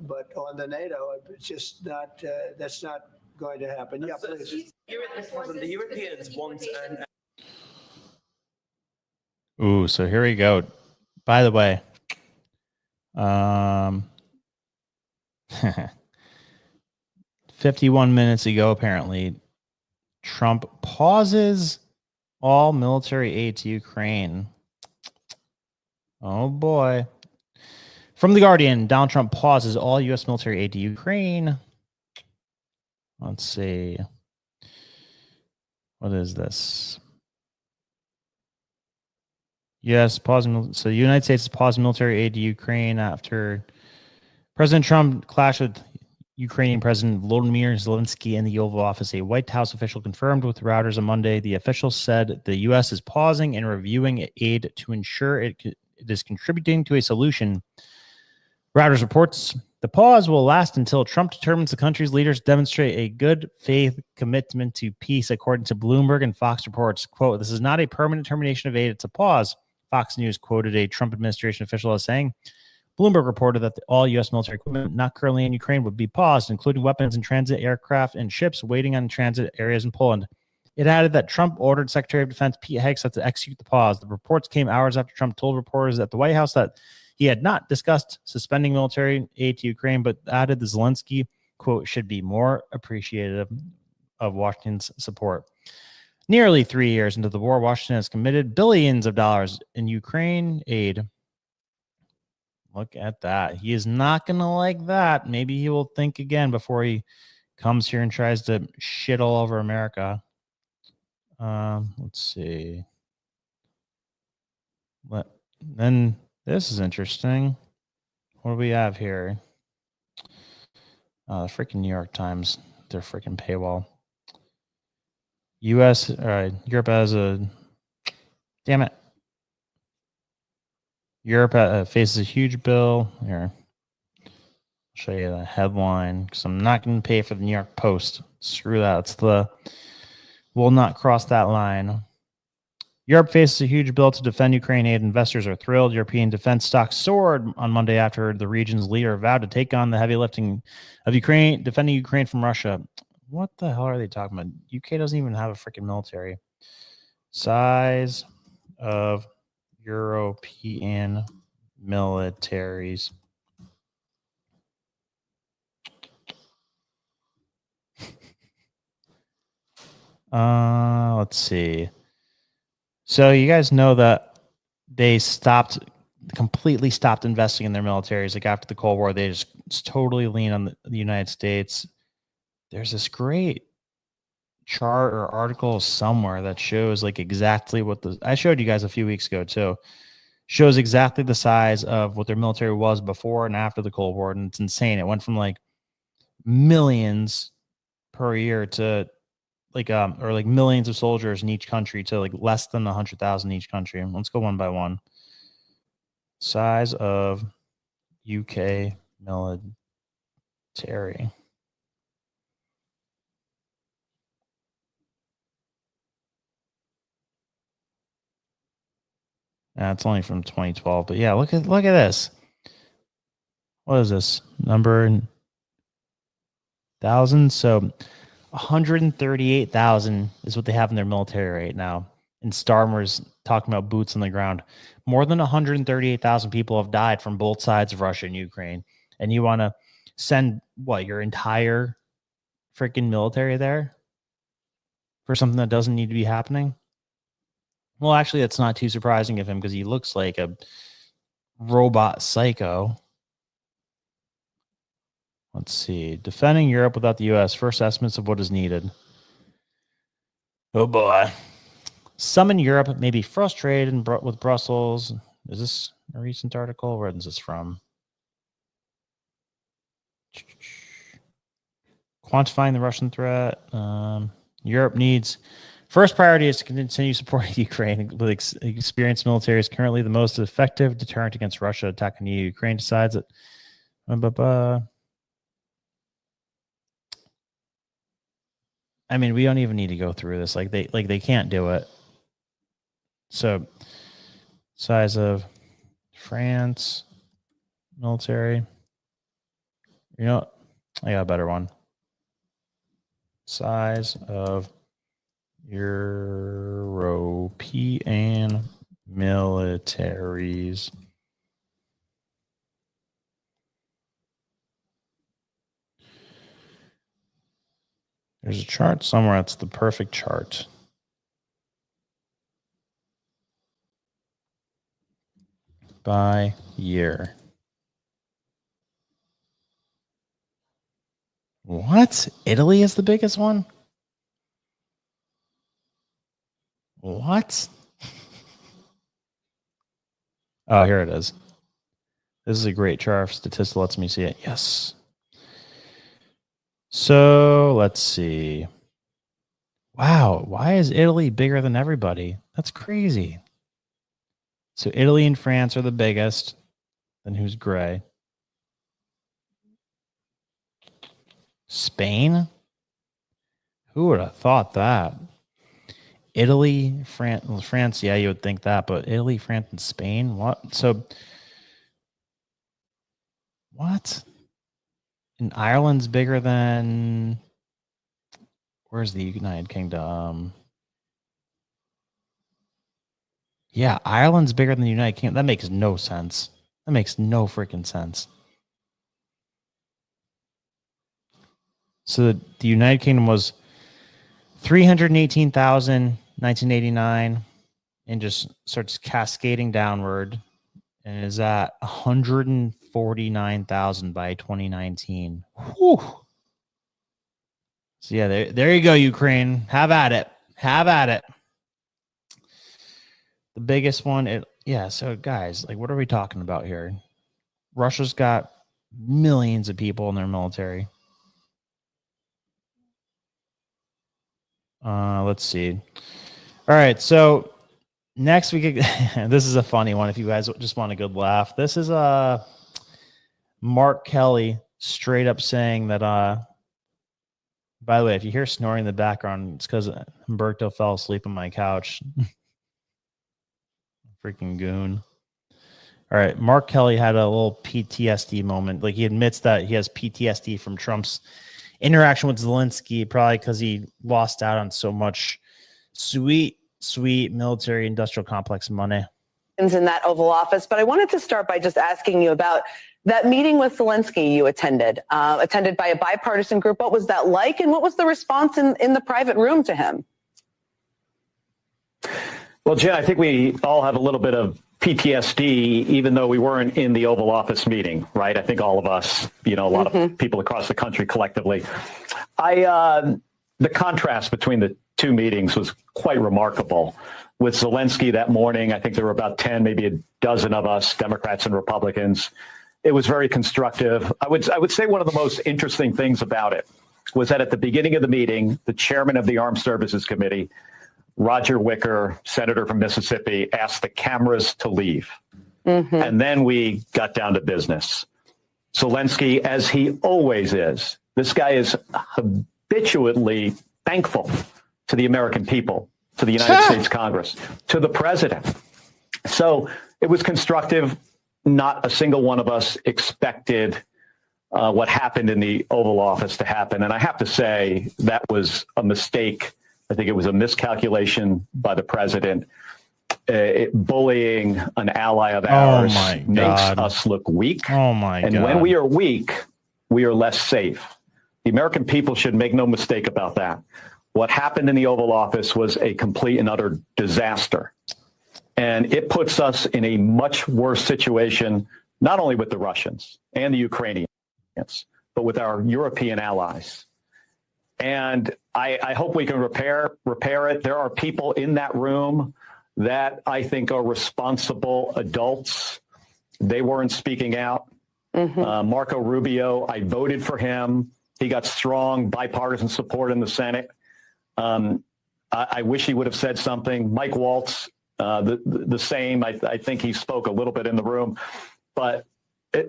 S8: But on the NATO, it's just not, that's not going to happen. Yeah, please.
S23: The Europeans want an...
S2: Ooh, so here we go. By the way, 51 minutes ago, apparently, Trump pauses all military aid to Ukraine. Oh boy. From The Guardian, Donald Trump pauses all U.S. military aid to Ukraine. Let's see. What is this? Yes, pausing. So the United States has paused military aid to Ukraine after President Trump clashed with Ukrainian President Volodymyr Zelensky in the Oval Office. A White House official confirmed with Reuters on Monday. The official said the U.S. is pausing and reviewing aid to ensure it is contributing to a solution. Reuters reports the pause will last until Trump determines the country's leaders demonstrate a good faith commitment to peace, according to Bloomberg and Fox reports. Quote, this is not a permanent termination of aid, it's a pause. Fox News quoted a Trump administration official as saying, Bloomberg reported that all U.S. military equipment not currently in Ukraine would be paused, including weapons in transit, aircraft, and ships waiting on transit areas in Poland. It added that Trump ordered Secretary of Defense Pete Hegseth to execute the pause. The reports came hours after Trump told reporters at the White House that he had not discussed suspending military aid to Ukraine, but added the Zelensky, quote, should be more appreciative of Washington's support. Nearly 3 years into the war, Washington has committed billions of dollars in Ukraine aid. Look at that. He is not going to like that. Maybe he will think again before he comes here and tries to shit all over America. Let's see. Then this is interesting. What do we have here? The freaking New York Times, their freaking paywall. Europe has a, damn it. Europe faces a huge bill. Here, I'll show you the headline because I'm not going to pay for the New York Post. Screw that. It's the, will not cross that line. Europe faces a huge bill to defend Ukraine aid. Investors are thrilled. European defense stocks soared on Monday after the region's leader vowed to take on the heavy lifting of Ukraine, defending Ukraine from Russia. What the hell are they talking about? UK doesn't even have a freaking military. Size of European militaries. Let's see. So you guys know that they completely stopped investing in their militaries. Like after the Cold War, they just totally lean on the United States. There's this great chart or article somewhere that shows like exactly what I showed you guys a few weeks ago too. Shows exactly the size of what their military was before and after the Cold War. And it's insane. It went from like millions per year to like millions of soldiers in each country to like less than 100,000 in each country. Let's go one by one. Size of UK military. It's only from 2012, but yeah, look at this. What is this number in thousands? So 138,000 is what they have in their military right now. And Starmer's talking about boots on the ground. More than 138,000 people have died from both sides of Russia and Ukraine. And you want to send your entire freaking military there for something that doesn't need to be happening? Well, actually, that's not too surprising of him because he looks like a robot psycho. Let's see. Defending Europe without the U.S. First estimates of what is needed. Oh, boy. Some in Europe may be frustrated with Brussels. Is this a recent article? Where is this from? Quantifying the Russian threat. Europe needs... First priority is to continue supporting Ukraine. With experienced military is currently the most effective deterrent against Russia attacking EU. Ukraine decides that... I mean, we don't even need to go through this. Like they can't do it. So, size of France military. You know what? I got a better one. Size of European militaries. There's a chart somewhere that's the perfect chart. By year. What? Italy is the biggest one? What? Oh, here it is. This is a great chart. Statista lets me see it. Yes. So let's see. Wow. Why is Italy bigger than everybody? That's crazy. So Italy and France are the biggest. Then who's gray? Spain? Who would have thought that? Italy, France, yeah, you would think that, but Italy, France, and Spain? What? So, what? And Ireland's bigger than... Where's the United Kingdom? Yeah, Ireland's bigger than the United Kingdom. That makes no sense. That makes no freaking sense. So the United Kingdom was 318,000 1989 and just starts cascading downward. and is at 149,000 by 2019. Whew. So yeah, there you go, Ukraine. Have at it. Have at it. The biggest one, so guys, like, what are we talking about here? Russia's got millions of people in their military. Let's see. All right, so next we could this is a funny one if you guys just want a good laugh. This is Mark Kelly straight up saying that by the way, if you hear snoring in the background, it's because Humberto fell asleep on my couch. Freaking goon. All right, Mark Kelly had a little PTSD moment. Like, he admits that he has PTSD from Trump's interaction with Zelensky, probably because he lost out on so much sweet military industrial complex money
S3: in that Oval Office. But I wanted to start by just asking you about that meeting with Zelensky you attended by a bipartisan group. What was that like, and what was the response in the private room to him?
S5: Well, Jen, I think we all have a little bit of PTSD, even though we weren't in the Oval Office meeting, right? I think all of us, a lot of people across the country collectively. The contrast between the two meetings was quite remarkable. With Zelensky that morning, I think there were about 10, maybe a dozen of us, Democrats and Republicans. It was very constructive. I would say one of the most interesting things about it was that at the beginning of the meeting, the chairman of the Armed Services Committee, Roger Wicker, senator from Mississippi, asked the cameras to leave. And then we got down to business. Zelensky, as he always is, this guy is habitually thankful to the American people, to the United States Congress, to the president. So it was constructive. Not a single one of us expected what happened in the Oval Office to happen. And I have to say that was a mistake. I think it was a miscalculation by the president. Bullying an ally of ours makes us look weak. And when we are weak, we are less safe. The American people should make no mistake about that. What happened in the Oval Office was a complete and utter disaster. And it puts us in a much worse situation, not only with the Russians and the Ukrainians, but with our European allies. And I hope we can repair it. There are people in that room that I think are responsible adults. They weren't speaking out. Marco Rubio, I voted for him. He got strong bipartisan support in the Senate. I wish he would have said something. Mike Waltz, the same. I think he spoke a little bit in the room, but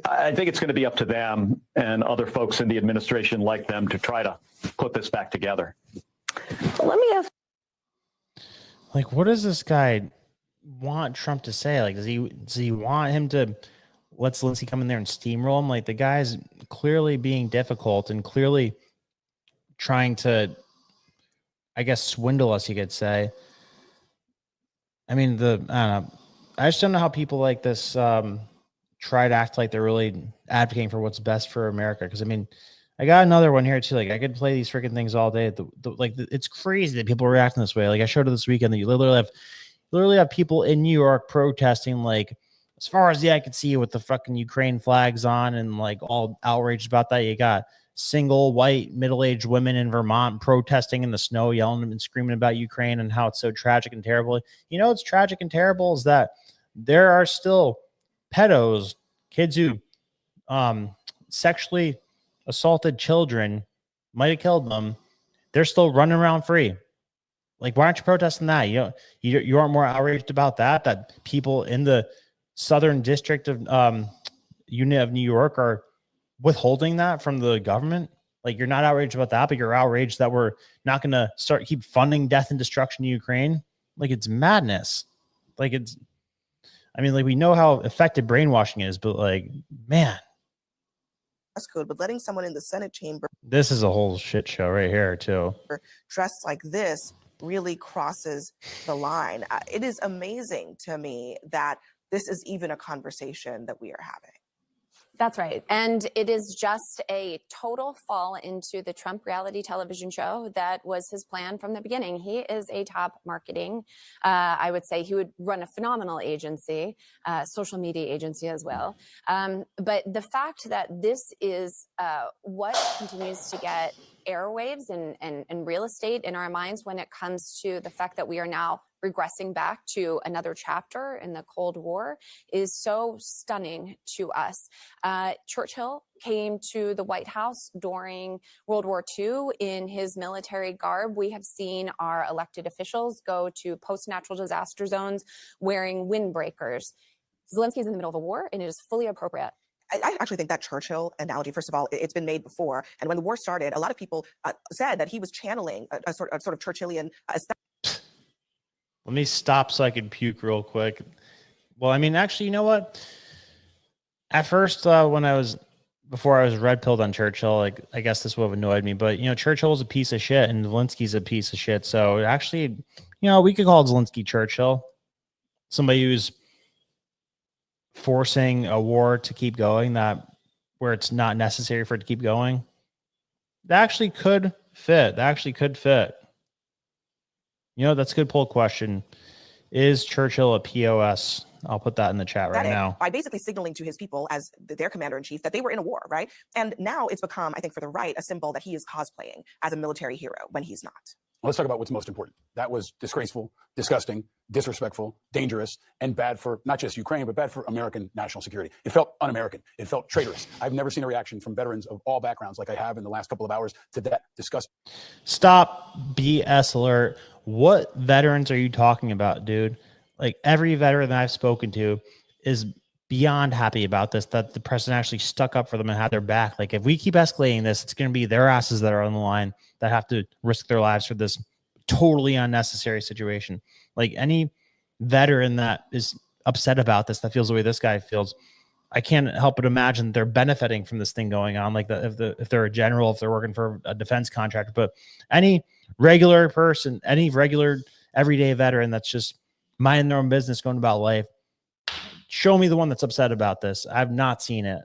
S5: I think it's going to be up to them and other folks in the administration like them to try to put this back together.
S3: Let me ask.
S2: Like, what does this guy want Trump to say? Like, does he want him to let Zelensky come in there and steamroll him? Like, the guy's clearly being difficult and clearly trying to, I guess, swindle us, you could say. I mean, I don't know. I just don't know how people like this try to act like they're really advocating for what's best for America. Because, I mean, I got another one here, too. Like, I could play these freaking things all day. It's crazy that people react this way. Like, I showed it this weekend that you literally have people in New York protesting, like, as far as the eye could see, with the fucking Ukraine flags on and, like, all outraged about that. You got single white middle-aged women in Vermont protesting in the snow, yelling and screaming about Ukraine and how it's so tragic and terrible. You know what's tragic and terrible is that there are still pedos, kids who sexually assaulted children, might have killed them. They're still running around free. Like, why aren't you protesting that? You aren't more outraged about that people in the Southern District of Unit of New York are withholding that from the government. Like, you're not outraged about that, but you're outraged that we're not going to keep funding death and destruction in Ukraine. Like, it's madness. Like, like, we know how effective brainwashing is, but, like, man,
S9: dress code, but letting someone in the Senate chamber
S2: this is a whole shit show right here too.
S9: Dressed like this really crosses the line. It is amazing to me that this is even a conversation that we are having.
S10: That's right. And it is just a total fall into the Trump reality television show that was his plan from the beginning. He is a top marketing. I would say he would run a phenomenal agency, social media agency as well. But the fact that this is what continues to get airwaves and real estate in our minds when it comes to the fact that we are now regressing back to another chapter in the Cold War is so stunning to us. Churchill came to the White House during World War II in his military garb. We have seen our elected officials go to post-natural disaster zones wearing windbreakers. Zelensky is in the middle of a war, and it is fully appropriate.
S9: I actually think that Churchill analogy, first of all, it's been made before. And when the war started, a lot of people said that he was channeling a sort of Churchillian
S2: Let me stop so I can puke real quick. Well, I mean, actually, you know what? At first, before I was red pilled on Churchill, like, I guess this would have annoyed me, but, you know, Churchill was a piece of shit and Zelensky's a piece of shit. So actually, you know, we could call Zelensky Churchill, somebody who's forcing a war to keep going where it's not necessary for it to keep going. That actually could fit. You know, that's a good poll question. Is Churchill a POS? I'll put that in the chat right now.
S9: By basically signaling to his people as their commander-in-chief that they were in a war, right? And now it's become, I think for the right, a symbol that he is cosplaying as a military hero when he's not.
S11: Let's talk about what's most important. That was disgraceful, disgusting, disrespectful, dangerous, and bad for not just Ukraine, but bad for American national security. It felt un-American. It felt traitorous. I've never seen a reaction from veterans of all backgrounds like I have in the last couple of hours to that disgust.
S2: Stop BS alert. What veterans are you talking about, dude? Like, every veteran that I've spoken to is beyond happy about this, that the president actually stuck up for them and had their back. Like, if we keep escalating this, it's going to be their asses that are on the line that have to risk their lives for this totally unnecessary situation. Like, any veteran that is upset about this, that feels the way this guy feels, I can't help but imagine they're benefiting from this thing going on. Like, if they're a general, if they're working for a defense contractor, but any regular person, any regular everyday veteran that's just minding their own business, going about life, show me the one that's upset about this. I've not seen it.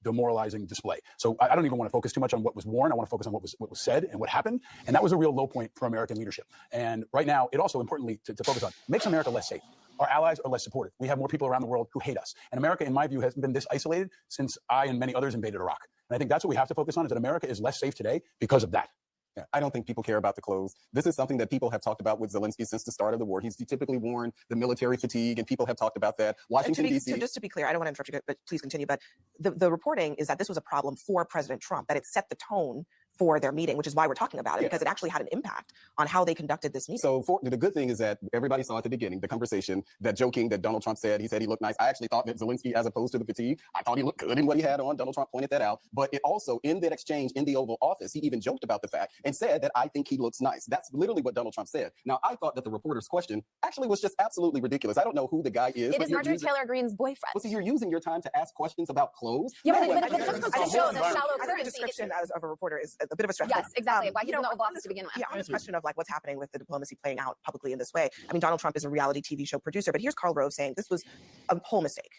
S11: Demoralizing display. So I don't even want to focus too much on what was worn. I want to focus on what was said and what happened. And that was a real low point for American leadership. And right now, it also importantly to focus on makes America less safe. Our allies are less supportive. We have more people around the world who hate us. And America, in my view, hasn't been this isolated since I and many others invaded Iraq. And I think that's what we have to focus on, is that America is less safe today because of that.
S13: Yeah, I don't think people care about the clothes. This is something that people have talked about with Zelensky since the start of the war. He's typically worn the military fatigue, and people have talked about that. Washington, D.C.
S9: So just to be clear, I don't want to interrupt you, but please continue. But the reporting is that this was a problem for President Trump, that it set the tone for their meeting, which is why we're talking about it, because it actually had an impact on how they conducted this meeting.
S13: So the good thing is that everybody saw at the beginning, the conversation, that joking that Donald Trump said, he said he looked nice. I actually thought that Zelensky, as opposed to the fatigue, I thought he looked good in what he had on. Donald Trump pointed that out. But it also, in that exchange in the Oval Office, he even joked about the fact and said that I think he looks nice. That's literally what Donald Trump said. Now, I thought that the reporter's question actually was just absolutely ridiculous. I don't know who the guy is.
S10: It is Marjorie Taylor Greene's boyfriend.
S13: Well, so you're using your time to ask questions about clothes?
S10: Yeah, but it just goes to show the shallow
S9: I think the description of a reporter is a bit of a stretch.
S10: Yes, exactly. Why he's in the Oval Office to begin with.
S9: Yeah, on this question of like what's happening with the diplomacy playing out publicly in this way. I mean, Donald Trump is a reality TV show producer, but here's Karl Rove saying this was a whole mistake.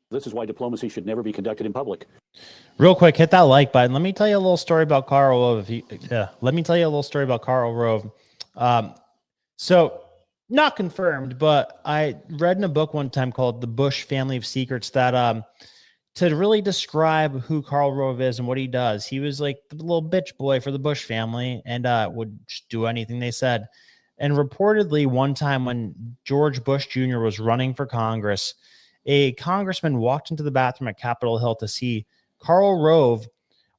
S5: This is why diplomacy should never be conducted in public.
S2: Real quick, hit that like button. Let me tell you a little story about Karl Rove. Let me tell you a little story about Karl Rove. So, not confirmed, but I read in a book one time called The Bush Family of Secrets that to really describe who Karl Rove is and what he does, he was like the little bitch boy for the Bush family and would just do anything they said. And reportedly, one time when George Bush Jr. was running for Congress, a congressman walked into the bathroom at Capitol Hill to see Karl Rove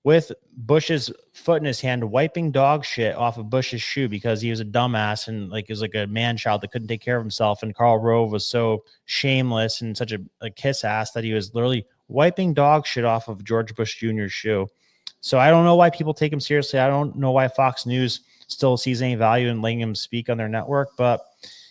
S2: with Bush's foot in his hand, wiping dog shit off of Bush's shoe because he was a dumbass and like he was like a man child that couldn't take care of himself. And Karl Rove was so shameless and such a kiss ass that he was literally wiping dog shit off of George Bush Jr.'s shoe. So I don't know why people take him seriously. I don't know why Fox News still sees any value in letting him speak on their network. But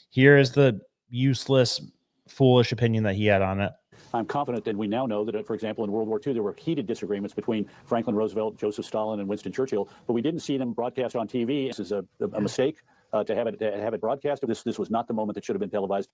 S2: here is the useless, foolish opinion that he had on it.
S5: I'm confident that we now know that, for example, in World War II, there were heated disagreements between Franklin Roosevelt, Joseph Stalin, and Winston Churchill, but we didn't see them broadcast on TV. This is a mistake to have it broadcast. This was not the moment that should have been televised.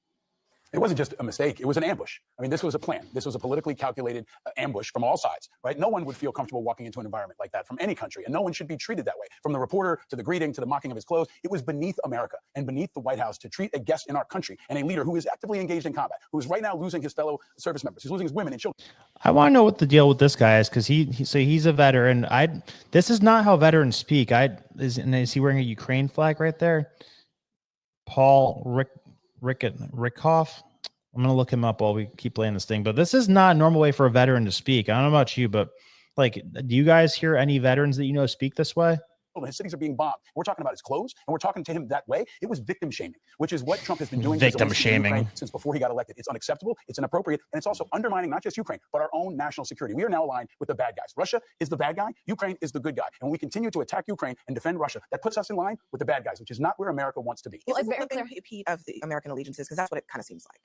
S11: It wasn't just a mistake. It was an ambush. I mean, this was a plan. This was a politically calculated ambush from all sides, right? No one would feel comfortable walking into an environment like that from any country, and no one should be treated that way. From the reporter to the greeting to the mocking of his clothes, it was beneath America and beneath the White House to treat a guest in our country and a leader who is actively engaged in combat, who is right now losing his fellow service members, who's losing his women and children.
S2: I want to know what the deal with this guy is, because he's a veteran. This is not how veterans speak. Is he wearing a Ukraine flag right there? Paul Rickoff. I'm gonna look him up while we keep playing this thing. But this is not a normal way for a veteran to speak. I don't know about you, but like, do you guys hear any veterans that you know speak this way?
S11: His cities are being bombed. We're talking about his clothes, and we're talking to him that way. It was victim shaming, which is what Trump has been doing.
S2: Victim shaming
S11: since before he got elected. It's unacceptable. It's inappropriate, and it's also undermining not just Ukraine, but our own national security. We are now aligned with the bad guys. Russia is the bad guy. Ukraine is the good guy. And when we continue to attack Ukraine and defend Russia, that puts us in line with the bad guys, which is not where America wants to be.
S9: Well, it's very clear of the American allegiances, because that's what it kind of seems like.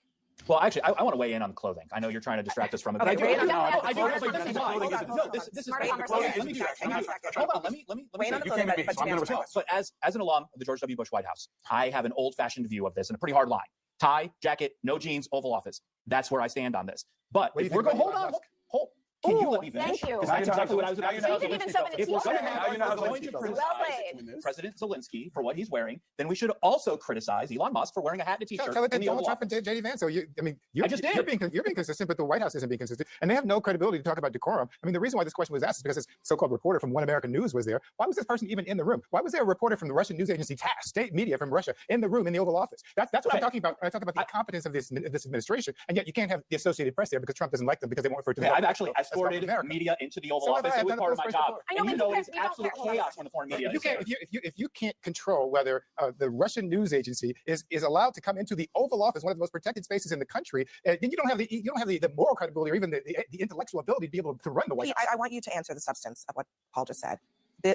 S12: Well, actually, I want to weigh in on the clothing. I know you're trying to distract us from it.
S9: Okay,
S12: But I do.
S9: wait,
S12: No,
S9: no,
S12: I do.
S9: no,
S12: This is why. No, this is
S9: Smart
S12: the
S9: conversation.
S12: clothing. Let me do
S9: Hang on a
S12: that.
S9: second.
S12: Hold on. Let me
S9: Wait on the
S12: say.
S9: clothing, but
S12: I'm going to respond. But as an alum of the George W. Bush White House, I have an old-fashioned view of this and a pretty hard line. Tie, jacket, no jeans, Oval Office. That's where I stand on this. But if we're going, hold on. Can you let me finish?
S10: Thank you.
S12: Because that's exactly what I was about to say.
S10: You didn't even shove it
S12: If
S10: in
S12: we're
S10: t-shirt.
S12: going to criticize President Zelensky for what he's wearing, then we should also criticize Elon Musk for wearing a hat and a t-shirt.
S14: Tell it to
S12: in the
S14: Donald
S12: Oval
S14: Trump and
S12: Office.
S14: J.D. Vance. So you're being consistent, but the White House isn't being consistent, and they have no credibility to talk about decorum. I mean, the reason why this question was asked is because this so-called reporter from One American News was there. Why was this person even in the room? Why was there a reporter from the Russian news agency TASS, state media from Russia, in the room in the Oval Office? That's what I'm talking about when I talk about the incompetence of this administration, and yet you can't have the Associated Press there because Trump doesn't like them because they won't refer to.
S12: I've actually escorted media into the Oval Office. It was part of my job. And you know it's absolute chaos when the foreign media is there.
S14: If you can't control whether the Russian news agency is allowed to come into the Oval Office, one of the most protected spaces in the country, then you don't have the moral credibility or even the intellectual ability to be able to run the White House.
S9: I want you to answer the substance of what Paul just said.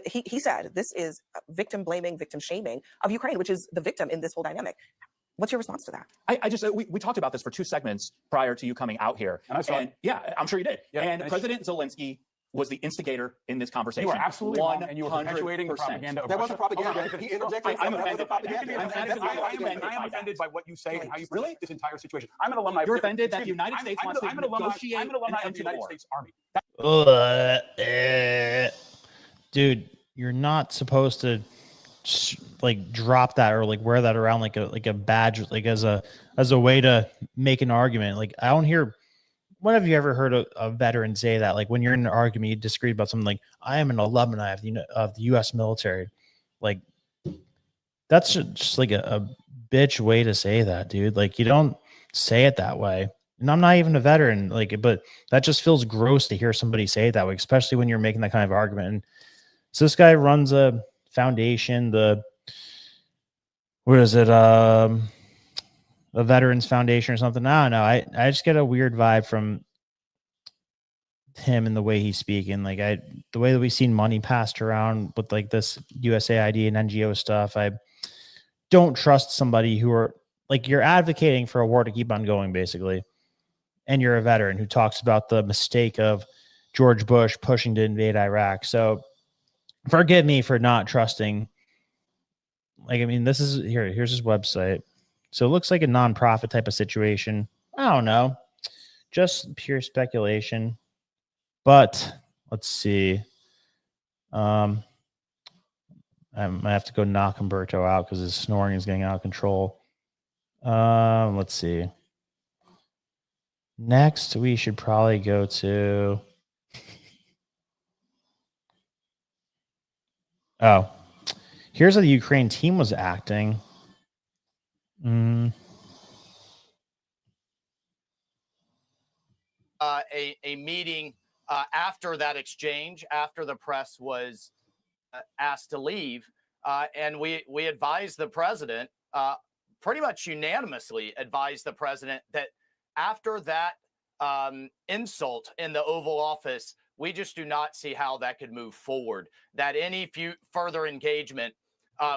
S9: He said this is victim blaming, victim shaming of Ukraine, which is the victim in this whole dynamic. What's your response to that?
S12: I just we talked about this for 2 segments prior to you coming out here. And yeah, I'm sure you did.
S11: Yeah,
S12: and President Zelensky was the instigator in this conversation.
S11: You are absolutely wrong, and you were perpetuating the
S12: 100%.
S11: propaganda of
S13: There
S11: Russia.
S13: wasn't propaganda. He interjected.
S12: I'm offended.
S11: I am offended by what you say and how you present this entire situation. I'm an alumni.
S12: You're offended that the United States wants to negotiate
S11: I'm an alumni
S12: an
S11: of the
S12: end to
S11: United
S12: the war.
S11: States Army.
S2: Dude, you're not supposed to like drop that or like wear that around like a badge, like as a way to make an argument. Like, I don't hear. When have you ever heard a veteran say that? Like, when you're in an argument, you disagree about something, like, I am an alumni of the U.S. military. Like, that's just like a bitch way to say that, dude. Like, you don't say it that way. And I'm not even a veteran, like, but that just feels gross to hear somebody say it that way, especially when you're making that kind of argument. And so this guy runs a foundation, what is it? A Veterans Foundation or something. I don't know. I just get a weird vibe from him and the way he's speaking. Like, the way that we've seen money passed around with like this USAID and NGO stuff. I don't trust somebody who are like, you're advocating for a war to keep on going, basically. And you're a veteran who talks about the mistake of George Bush pushing to invade Iraq. So forgive me for not trusting. Like, I mean, here's his website. So it looks like a nonprofit type of situation. I don't know. Just pure speculation. But let's see. I might have to go knock Humberto out because his snoring is getting out of control. Let's see. Next, we should probably go to... Oh. Here's how the Ukraine team was acting.
S15: A meeting after that exchange, after the press was asked to leave, and we advised the president, pretty much unanimously advised the president that after that insult in the Oval Office, we just do not see how that could move forward, that any further engagement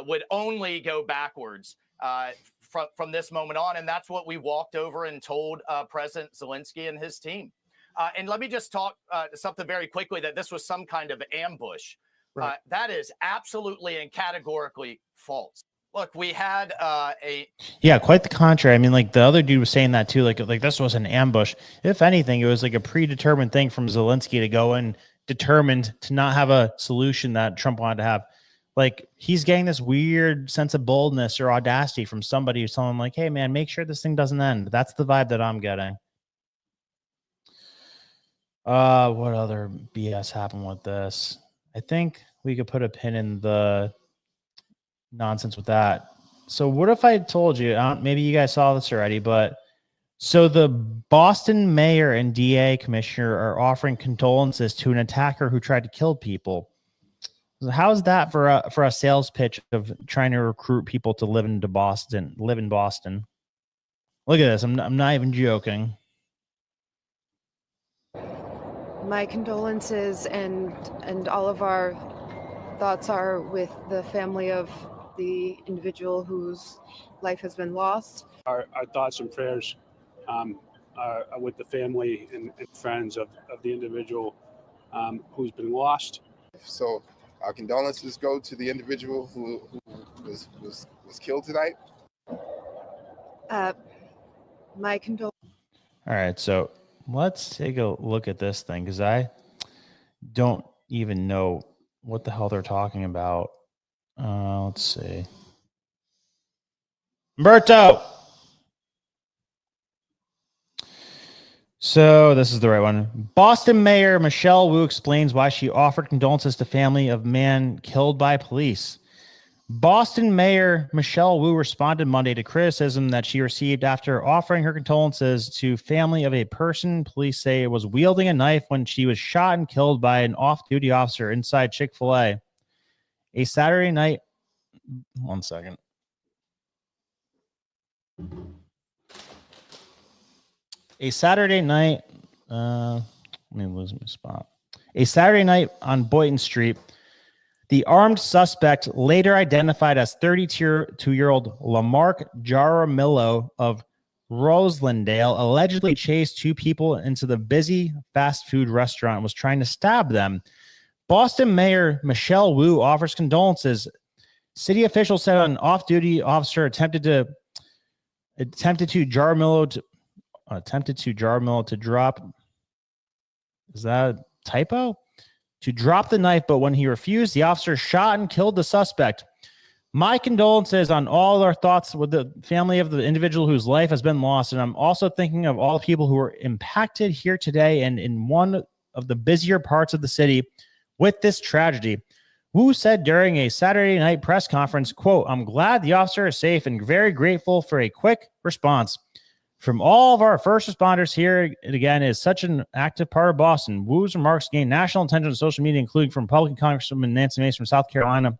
S15: would only go backwards from this moment on. And that's what we walked over and told President Zelensky and his team. And let me just talk something very quickly, that this was some kind of ambush. Right. That is absolutely and categorically false. Look, we had
S2: Yeah, quite the contrary. I mean, like the other dude was saying that too. Like this was an ambush. If anything, it was like a predetermined thing from Zelensky to go in determined to not have a solution that Trump wanted to have. Like he's getting this weird sense of boldness or audacity from somebody who's telling him like, hey man, make sure this thing doesn't end. That's the vibe that I'm getting. What other BS happened with this? I think we could put a pin in the nonsense with that. So what if I told you, maybe you guys saw this already, but so the Boston mayor and DA commissioner are offering condolences to an attacker who tried to kill people. How's that for a sales pitch of trying to recruit people to live in Boston? Look at this. I'm not even joking.
S16: My condolences and all of our thoughts are with the family of the individual whose life has been lost.
S17: Our thoughts and prayers are with the family and friends of the individual who's been lost.
S18: So our condolences go to the individual who was killed tonight.
S16: My condolences.
S2: All right, so let's take a look at this thing because I don't even know what the hell they're talking about. Let's see. Umberto! So this is the right one. Boston Mayor Michelle Wu explains why she offered condolences to family of man killed by police. Boston Mayor Michelle Wu responded Monday to criticism that she received after offering her condolences to family of a person police say was wielding a knife when she was shot and killed by an off-duty officer inside Chick-fil-A. A Saturday night. 1 second. A Saturday night. Let me lose my spot. A Saturday night on Boynton Street. The armed suspect, later identified as 32-year-old Lamarck Jaramillo of Roslindale, allegedly chased two people into the busy fast food restaurant and was trying to stab them. Boston Mayor Michelle Wu offers condolences. City officials said an off-duty officer attempted to Jaramillo to drop. Is that a typo? To drop the knife, but when he refused, the officer shot and killed the suspect. My condolences on all our thoughts with the family of the individual whose life has been lost. And I'm also thinking of all the people who were impacted here today and in one of the busier parts of the city with this tragedy. Wu said during a Saturday night press conference, quote, "I'm glad the officer is safe and very grateful for a quick response from all of our first responders here. It again is such an active part of Boston." Wu's remarks gained national attention on social media, including from Republican Congresswoman Nancy Mace from South Carolina.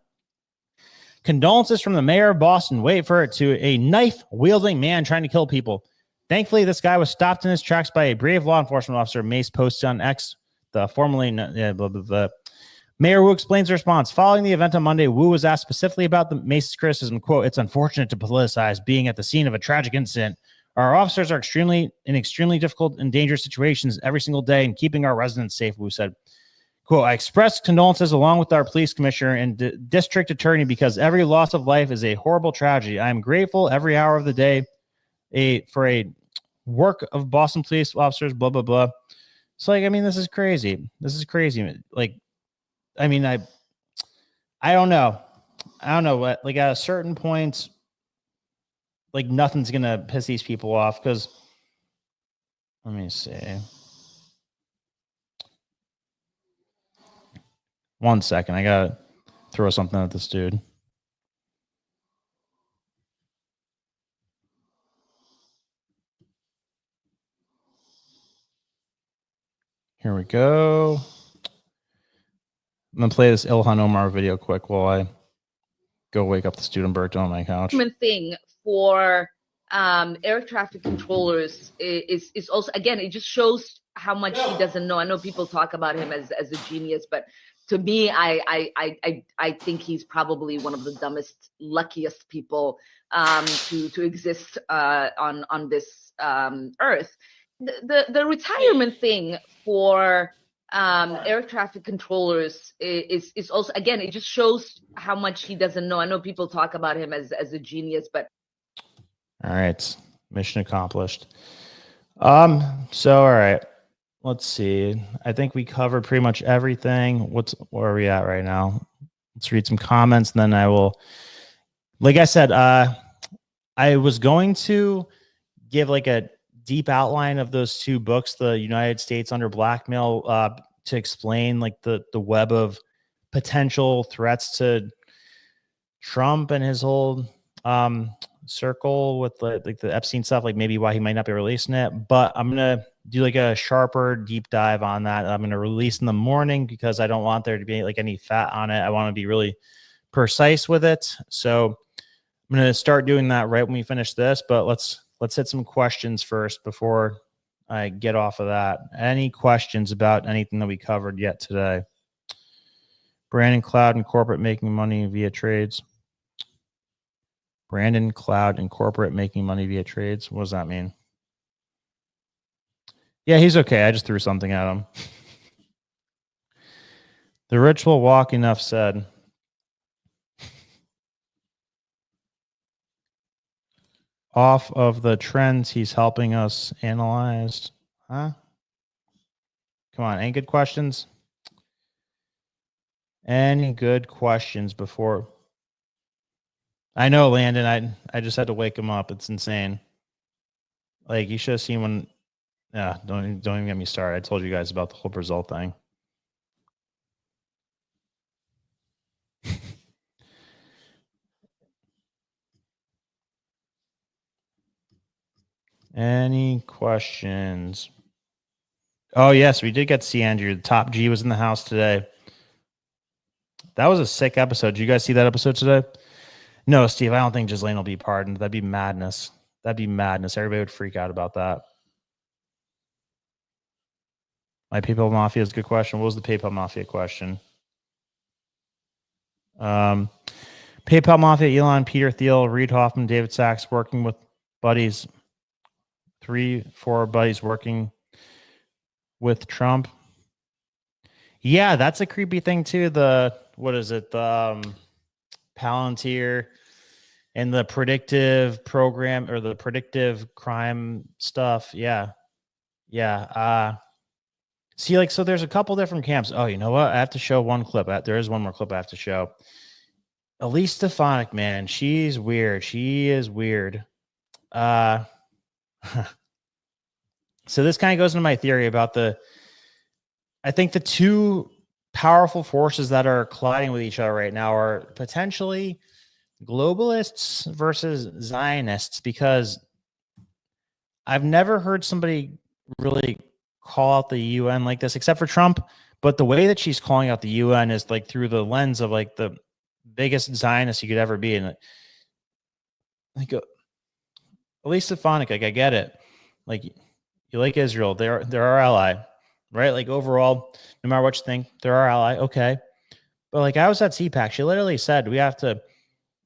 S2: Condolences from the mayor of Boston. Wait for it, to a knife-wielding man trying to kill people. Thankfully, this guy was stopped in his tracks by a brave law enforcement officer. Mace posted on X, the formerly Mayor Wu explains the response. Following the event on Monday, Wu was asked specifically about the Mace's criticism. Quote, "It's unfortunate to politicize being at the scene of a tragic incident. Our officers are extremely difficult and dangerous situations every single day and keeping our residents safe," Wu said. Quote, "I express condolences along with our police commissioner and district attorney because every loss of life is a horrible tragedy. I am grateful every hour of the day for a work of Boston police officers, blah, blah, blah." It's like, I mean, this is crazy. This is crazy. Like, I mean, I don't know. I don't know what, like at a certain point, like nothing's going to piss these people off because, let me see. 1 second. I got to throw something at this dude. Here we go. I'm going to play this Ilhan Omar video quick while I go wake up the student Bert on my couch.
S24: Thing for air traffic controllers is also, again, it just shows how much he doesn't know. I know people talk about him as a genius, but to me, I think he's probably one of the dumbest, luckiest people to exist on this earth. The retirement thing for air traffic controllers is also, again, it just shows how much he doesn't know. I know people talk about him as a genius, but
S2: All right, mission accomplished. So all right, let's see. I think we covered pretty much everything. Where are we at right now? Let's read some comments, and then I will. Like I said, I was going to give like a deep outline of those two books, The United States Under Blackmail, to explain like the web of potential threats to Trump and his whole circle with the Epstein stuff, like maybe why he might not be releasing it. But I'm gonna do like a sharper deep dive on that. I'm gonna release in the morning because I don't want there to be like any fat on it. I want to be really precise with it. So I'm gonna start doing that right when we finish this. But let's hit some questions first before I get off of that. Any questions about anything that we covered yet today? Brandon Cloud and corporate making money via trades. Brandon Cloud and corporate making money via trades. What does that mean? Yeah, he's okay. I just threw something at him. The rich will walk, enough said. Off of the trends he's helping us analyze. Huh? Come on, any good questions? Any good questions before? I know, Landon. I just had to wake him up. It's insane. Like, you should have seen when. Yeah, don't even get me started. I told you guys about the whole Brazil thing. Any questions? Oh, yes, we did get to see Andrew. The top G was in the house today. That was a sick episode. Did you guys see that episode today? No, Steve, I don't think Gislane will be pardoned. That'd be madness. That'd be madness. Everybody would freak out about that. My PayPal Mafia is a good question. What was the PayPal Mafia question? PayPal Mafia, Elon, Peter Thiel, Reid Hoffman, David Sachs working with buddies. 3-4 buddies working with Trump. Yeah, that's a creepy thing too. What is it? The Palantir and the predictive program or the predictive crime stuff. Yeah. See, like, so there's a couple different camps. Oh, you know what? I have to show one clip. There is one more clip I have to show. Elise Stefanik, man, she's weird. She is weird. So this kind of goes into my theory about I think the two powerful forces that are colliding with each other right now are potentially globalists versus Zionists, because I've never heard somebody really call out the UN like this, except for Trump. But the way that she's calling out the UN is like through the lens of like the biggest Zionist you could ever be. And like, Elise Stefanik, like, I get it. Like, you like Israel. They're our ally, right? Like, overall, no matter what you think, they're our ally. Okay. But like, I was at CPAC. She literally said we have to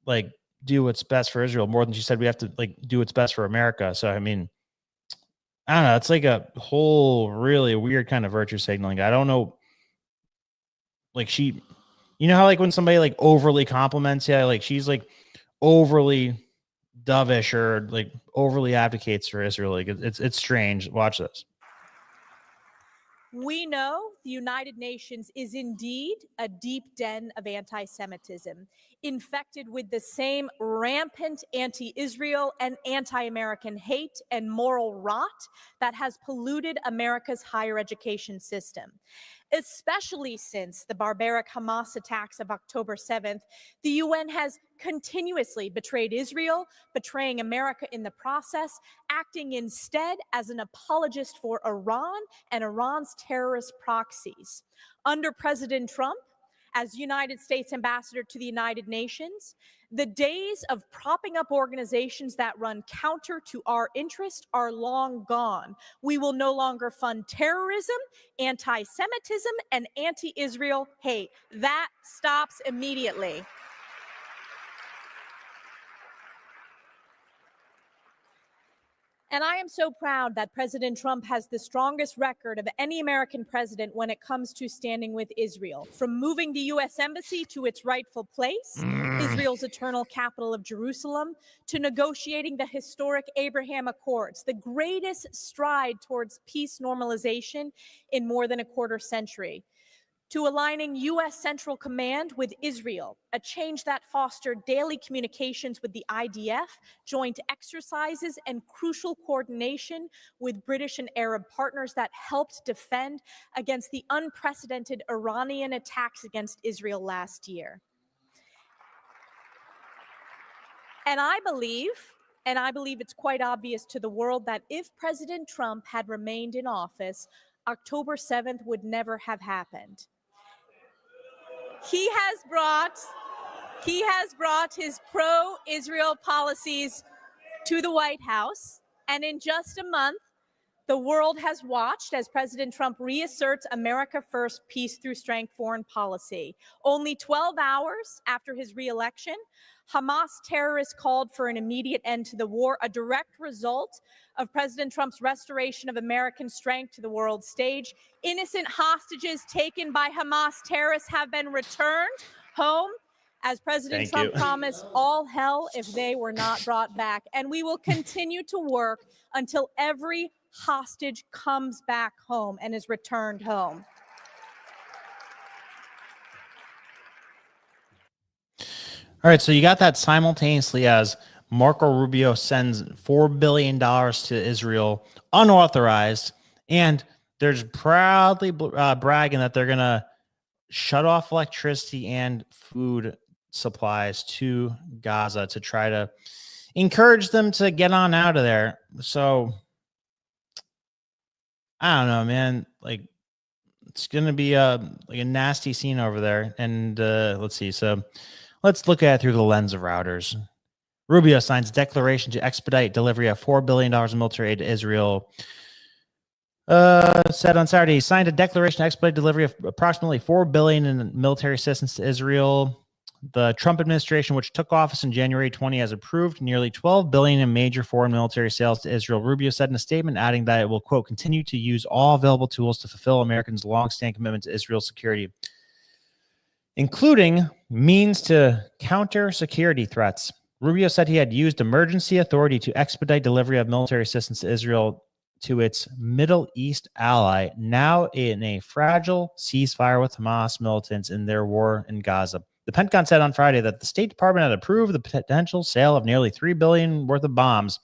S2: like do what's best for Israel more than she said we have to like do what's best for America. So, I mean, I don't know. It's like a whole really weird kind of virtue signaling. I don't know. Like, you know how like when somebody like overly compliments you, like she's like overly dovish or like overly advocates for Israel. Like it's strange. Watch this.
S7: We know the United Nations is indeed a deep den of anti-Semitism, infected with the same rampant anti-Israel and anti-American hate and moral rot that has polluted America's higher education system. Especially since the barbaric Hamas attacks of October 7th, the UN has continuously betrayed Israel, betraying America in the process, acting instead as an apologist for Iran and Iran's terrorist proxies. Under President Trump, as United States Ambassador to the United Nations, the days of propping up organizations that run counter to our interest are long gone. We will no longer fund terrorism, anti-Semitism, and anti-Israel hate. That stops immediately. And I am so proud that President Trump has the strongest record of any American president when it comes to standing with Israel. From moving the U.S. Embassy to its rightful place, Israel's eternal capital of Jerusalem, to negotiating the historic Abraham Accords, the greatest stride towards peace normalization in more than a quarter century, to aligning U.S. Central Command with Israel, a change that fostered daily communications with the IDF, joint exercises, and crucial coordination with British and Arab partners that helped defend against the unprecedented Iranian attacks against Israel last year. And I believe it's quite obvious to the world that if President Trump had remained in office, October 7th would never have happened. He has brought his pro-Israel policies to the White House, and in just a month, the world has watched as President Trump reasserts America First, peace through strength foreign policy. Only 12 hours after his reelection, Hamas terrorists called for an immediate end to the war, a direct result of President Trump's restoration of American strength to the world stage. Innocent hostages taken by Hamas terrorists have been returned home, as President Trump promised all hell if they were not brought back. And we will continue to work until every hostage comes back home and is returned home.
S2: All right, so you got that simultaneously as Marco Rubio sends $4 billion to Israel unauthorized, and there's proudly bragging that they're going to shut off electricity and food supplies to Gaza to try to encourage them to get on out of there. So I don't know, man. Like, it's going to be a nasty scene over there. And let's see. So let's look at it through the lens of routers. Rubio signs a declaration to expedite delivery of $4 billion in military aid to Israel. Said on Saturday, he signed a declaration to expedite delivery of approximately $4 billion in military assistance to Israel. The Trump administration, which took office in January 20, has approved nearly $12 billion in major foreign military sales to Israel. Rubio said in a statement, adding that it will, quote, continue to use all available tools to fulfill Americans' long-standing commitment to Israel's security, including means to counter security threats. Rubio said he had used emergency authority to expedite delivery of military assistance to Israel to its Middle East ally, now in a fragile ceasefire with Hamas militants in their war in Gaza. The Pentagon said on Friday that the State Department had approved the potential sale of nearly $3 billion worth of bombs,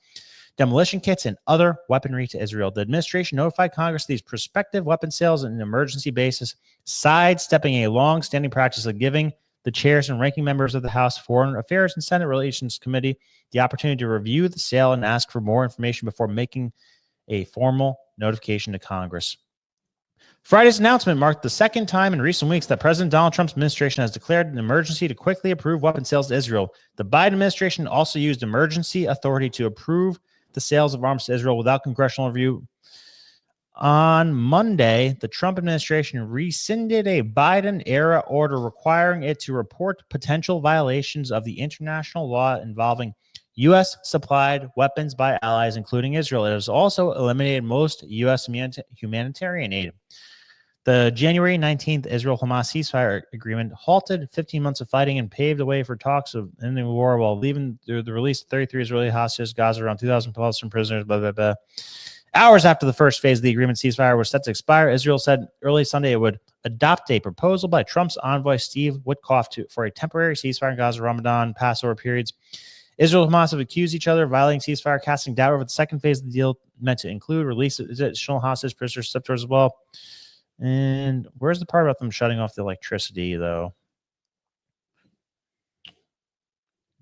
S2: demolition kits, and other weaponry to Israel. The administration notified Congress these prospective weapon sales on an emergency basis, sidestepping a long-standing practice of giving the chairs and ranking members of the House Foreign Affairs and Senate Relations Committee the opportunity to review the sale and ask for more information before making a formal notification to Congress. Friday's announcement marked the second time in recent weeks that President Donald Trump's administration has declared an emergency to quickly approve weapon sales to Israel. The Biden administration also used emergency authority to approve the sales of arms to Israel without congressional review. On Monday, the Trump administration rescinded a Biden-era order requiring it to report potential violations of the international law involving U.S.-supplied weapons by allies, including Israel. It has also eliminated most U.S. humanitarian aid. The January 19th Israel-Hamas ceasefire agreement halted 15 months of fighting and paved the way for talks of ending the war while leaving the release of 33 Israeli hostages, Gaza, around 2,000 Palestinian prisoners, blah, blah, blah. Hours after the first phase of the agreement ceasefire was set to expire, Israel said early Sunday it would adopt a proposal by Trump's envoy Steve Witkoff for a temporary ceasefire in Gaza, Ramadan, Passover periods. Israel and Hamas have accused each other of violating ceasefire, casting doubt over the second phase of the deal meant to include release of additional hostage prisoners stepped towards as well. And where's the part about them shutting off the electricity, though?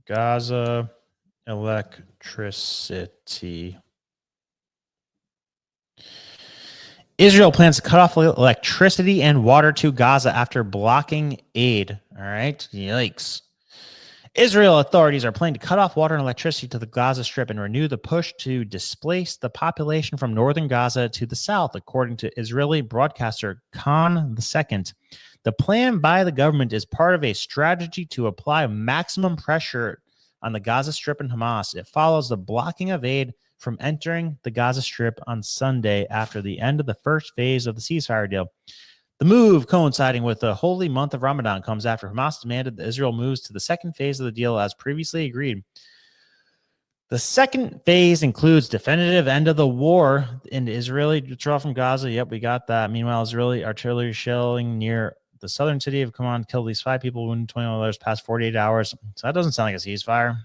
S2: Gaza electricity. Israel plans to cut off electricity and water to Gaza after blocking aid. All right. Yikes. Israel authorities are planning to cut off water and electricity to the Gaza Strip and renew the push to displace the population from northern Gaza to the south, according to Israeli broadcaster Khan II. The plan by the government is part of a strategy to apply maximum pressure on the Gaza Strip and Hamas. It follows the blocking of aid from entering the Gaza Strip on Sunday after the end of the first phase of the ceasefire deal. The move, coinciding with the holy month of Ramadan, comes after Hamas demanded that Israel moves to the second phase of the deal as previously agreed. The second phase includes definitive end of the war and Israeli withdrawal from Gaza. Yep, we got that. Meanwhile, Israeli artillery shelling near the southern city of Kaman killed at least 5 people, wounded 21 others past 48 hours. So that doesn't sound like a ceasefire.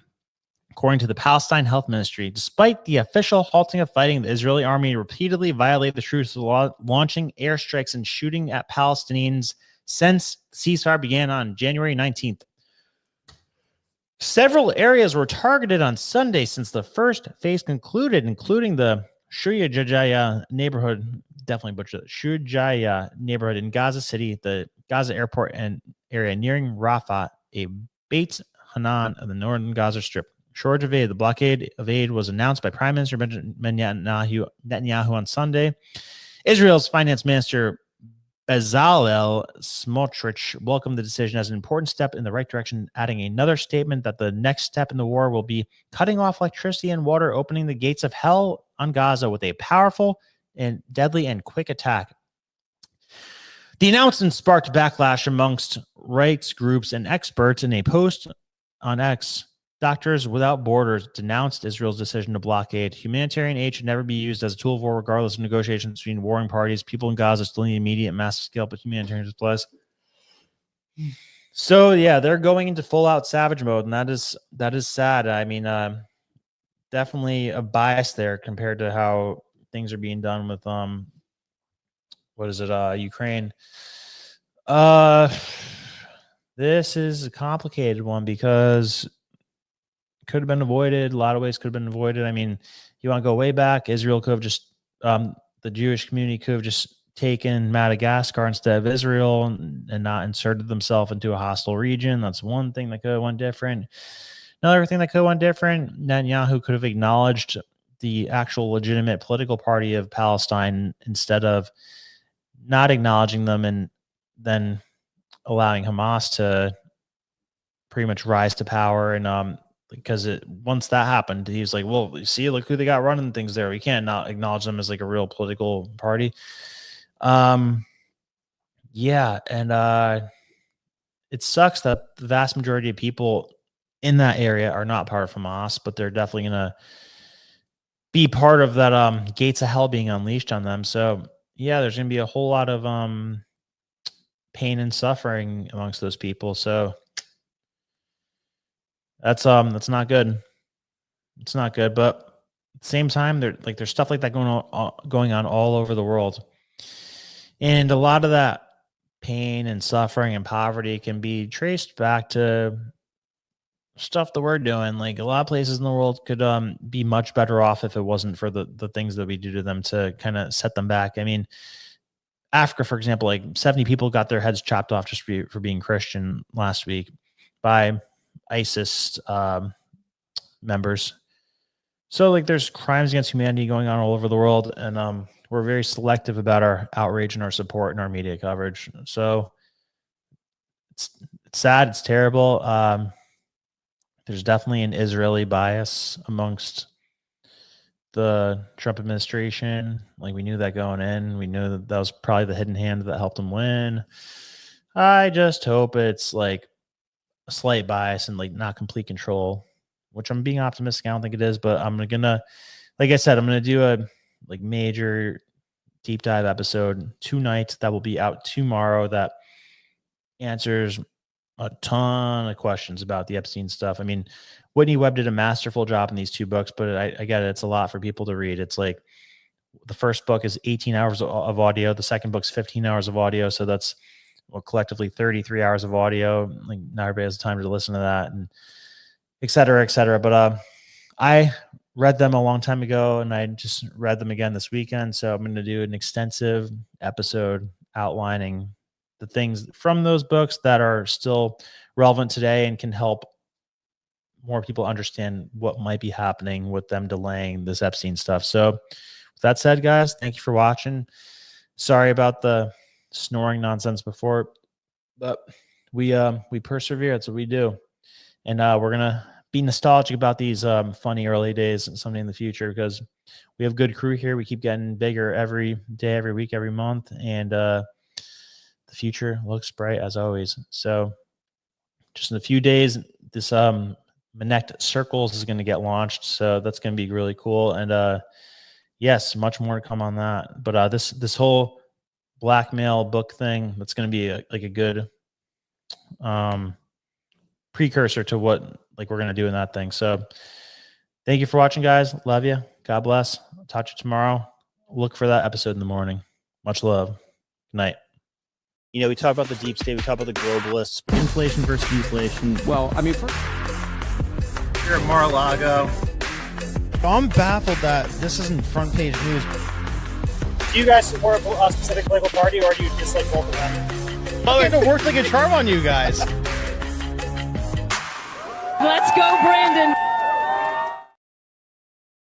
S2: According to the Palestine Health Ministry, despite the official halting of fighting, the Israeli army repeatedly violated the truce law, launching airstrikes and shooting at Palestinians since the ceasefire began on January 19th. Several areas were targeted on Sunday since the first phase concluded, including the Shujaya neighborhood, definitely butchered it, Shujaya neighborhood in Gaza City, the Gaza airport and area nearing Rafah, a Beit Hanan of the northern Gaza Strip. Shortage of aid. The blockade of aid was announced by Prime Minister Benjamin Netanyahu on Sunday. Israel's finance minister Bezalel Smotrich welcomed the decision as an important step in the right direction, adding another statement that the next step in the war will be cutting off electricity and water, opening the gates of hell on Gaza with a powerful and deadly and quick attack. The announcement sparked backlash amongst rights groups and experts. In a post on X, Doctors Without Borders denounced Israel's decision to blockade. Humanitarian aid should never be used as a tool of war, regardless of negotiations between warring parties. People in Gaza still need immediate, massive scale, but humanitarian supplies. So yeah, they're going into full-out savage mode, and that is sad. I mean, definitely a bias there compared to how things are being done with Ukraine. This is a complicated one because could have been avoided. A lot of ways could have been avoided. I mean, you want to go way back, Israel could have just, the Jewish community could have just taken Madagascar instead of Israel and not inserted themselves into a hostile region. That's one thing that could have went different. Another thing that could have went different, Netanyahu could have acknowledged the actual legitimate political party of Palestine instead of not acknowledging them and then allowing Hamas to pretty much rise to power. And because once that happened, he was like, well, you see, look who they got running things there. We can't not acknowledge them as like a real political party. Yeah. And it sucks that the vast majority of people in that area are not part of Hamas, but they're definitely going to be part of that gates of hell being unleashed on them. So yeah, there's going to be a whole lot of pain and suffering amongst those people. So that's not good. It's not good. But at the same time, there's stuff like that going on all over the world. And a lot of that pain and suffering and poverty can be traced back to stuff that we're doing. Like a lot of places in the world could be much better off if it wasn't for the things that we do to them to kind of set them back. I mean, Africa, for example, like 70 people got their heads chopped off just for being Christian last week by ISIS members. So like there's crimes against humanity going on all over the world, and we're very selective about our outrage and our support and our media coverage. So it's sad, it's terrible. There's definitely an Israeli bias amongst the Trump administration. Like we knew that going in. We knew that was probably the hidden hand that helped him win. I just hope it's like a slight bias and like not complete control, which I'm being optimistic. I don't think it is, but I'm gonna, like I said, I'm gonna do a like major deep dive episode tonight that will be out tomorrow that answers a ton of questions about the Epstein stuff. I mean, Whitney Webb did a masterful job in these 2 books, but I get it. It's a lot for people to read. It's like the first book is 18 hours of audio. The second book's 15 hours of audio. So that's collectively 33 hours of audio. Like not everybody has time to listen to that, and et cetera, et cetera. But I read them a long time ago and I just read them again this weekend. So I'm going to do an extensive episode outlining the things from those books that are still relevant today and can help more people understand what might be happening with them delaying this Epstein stuff. So with that said, guys, thank you for watching. Sorry about the snoring nonsense before, but we persevere. That's what we do. And we're going to be nostalgic about these funny early days someday in the future, because we have good crew here. We keep getting bigger every day, every week, every month, and the future looks bright as always. So just in a few days, this Connect Circles is going to get launched, so that's going to be really cool. And yes, much more to come on that. But this whole blackmail book thing, that's going to be like a good precursor to what we're going to do in that thing. So thank you for watching, guys. Love you. God bless. I'll talk to you tomorrow. Look for that episode in the morning. Much love. Good night. You know, we talk about the deep state, we talk about the globalists, inflation versus deflation. Well, I mean, here at Mar-a-Lago, I'm baffled that this isn't front page news.
S19: Do you guys support a specific political party, or do you dislike both of them?
S2: Oh, it worked like a charm on you guys.
S20: Let's go, Brandon.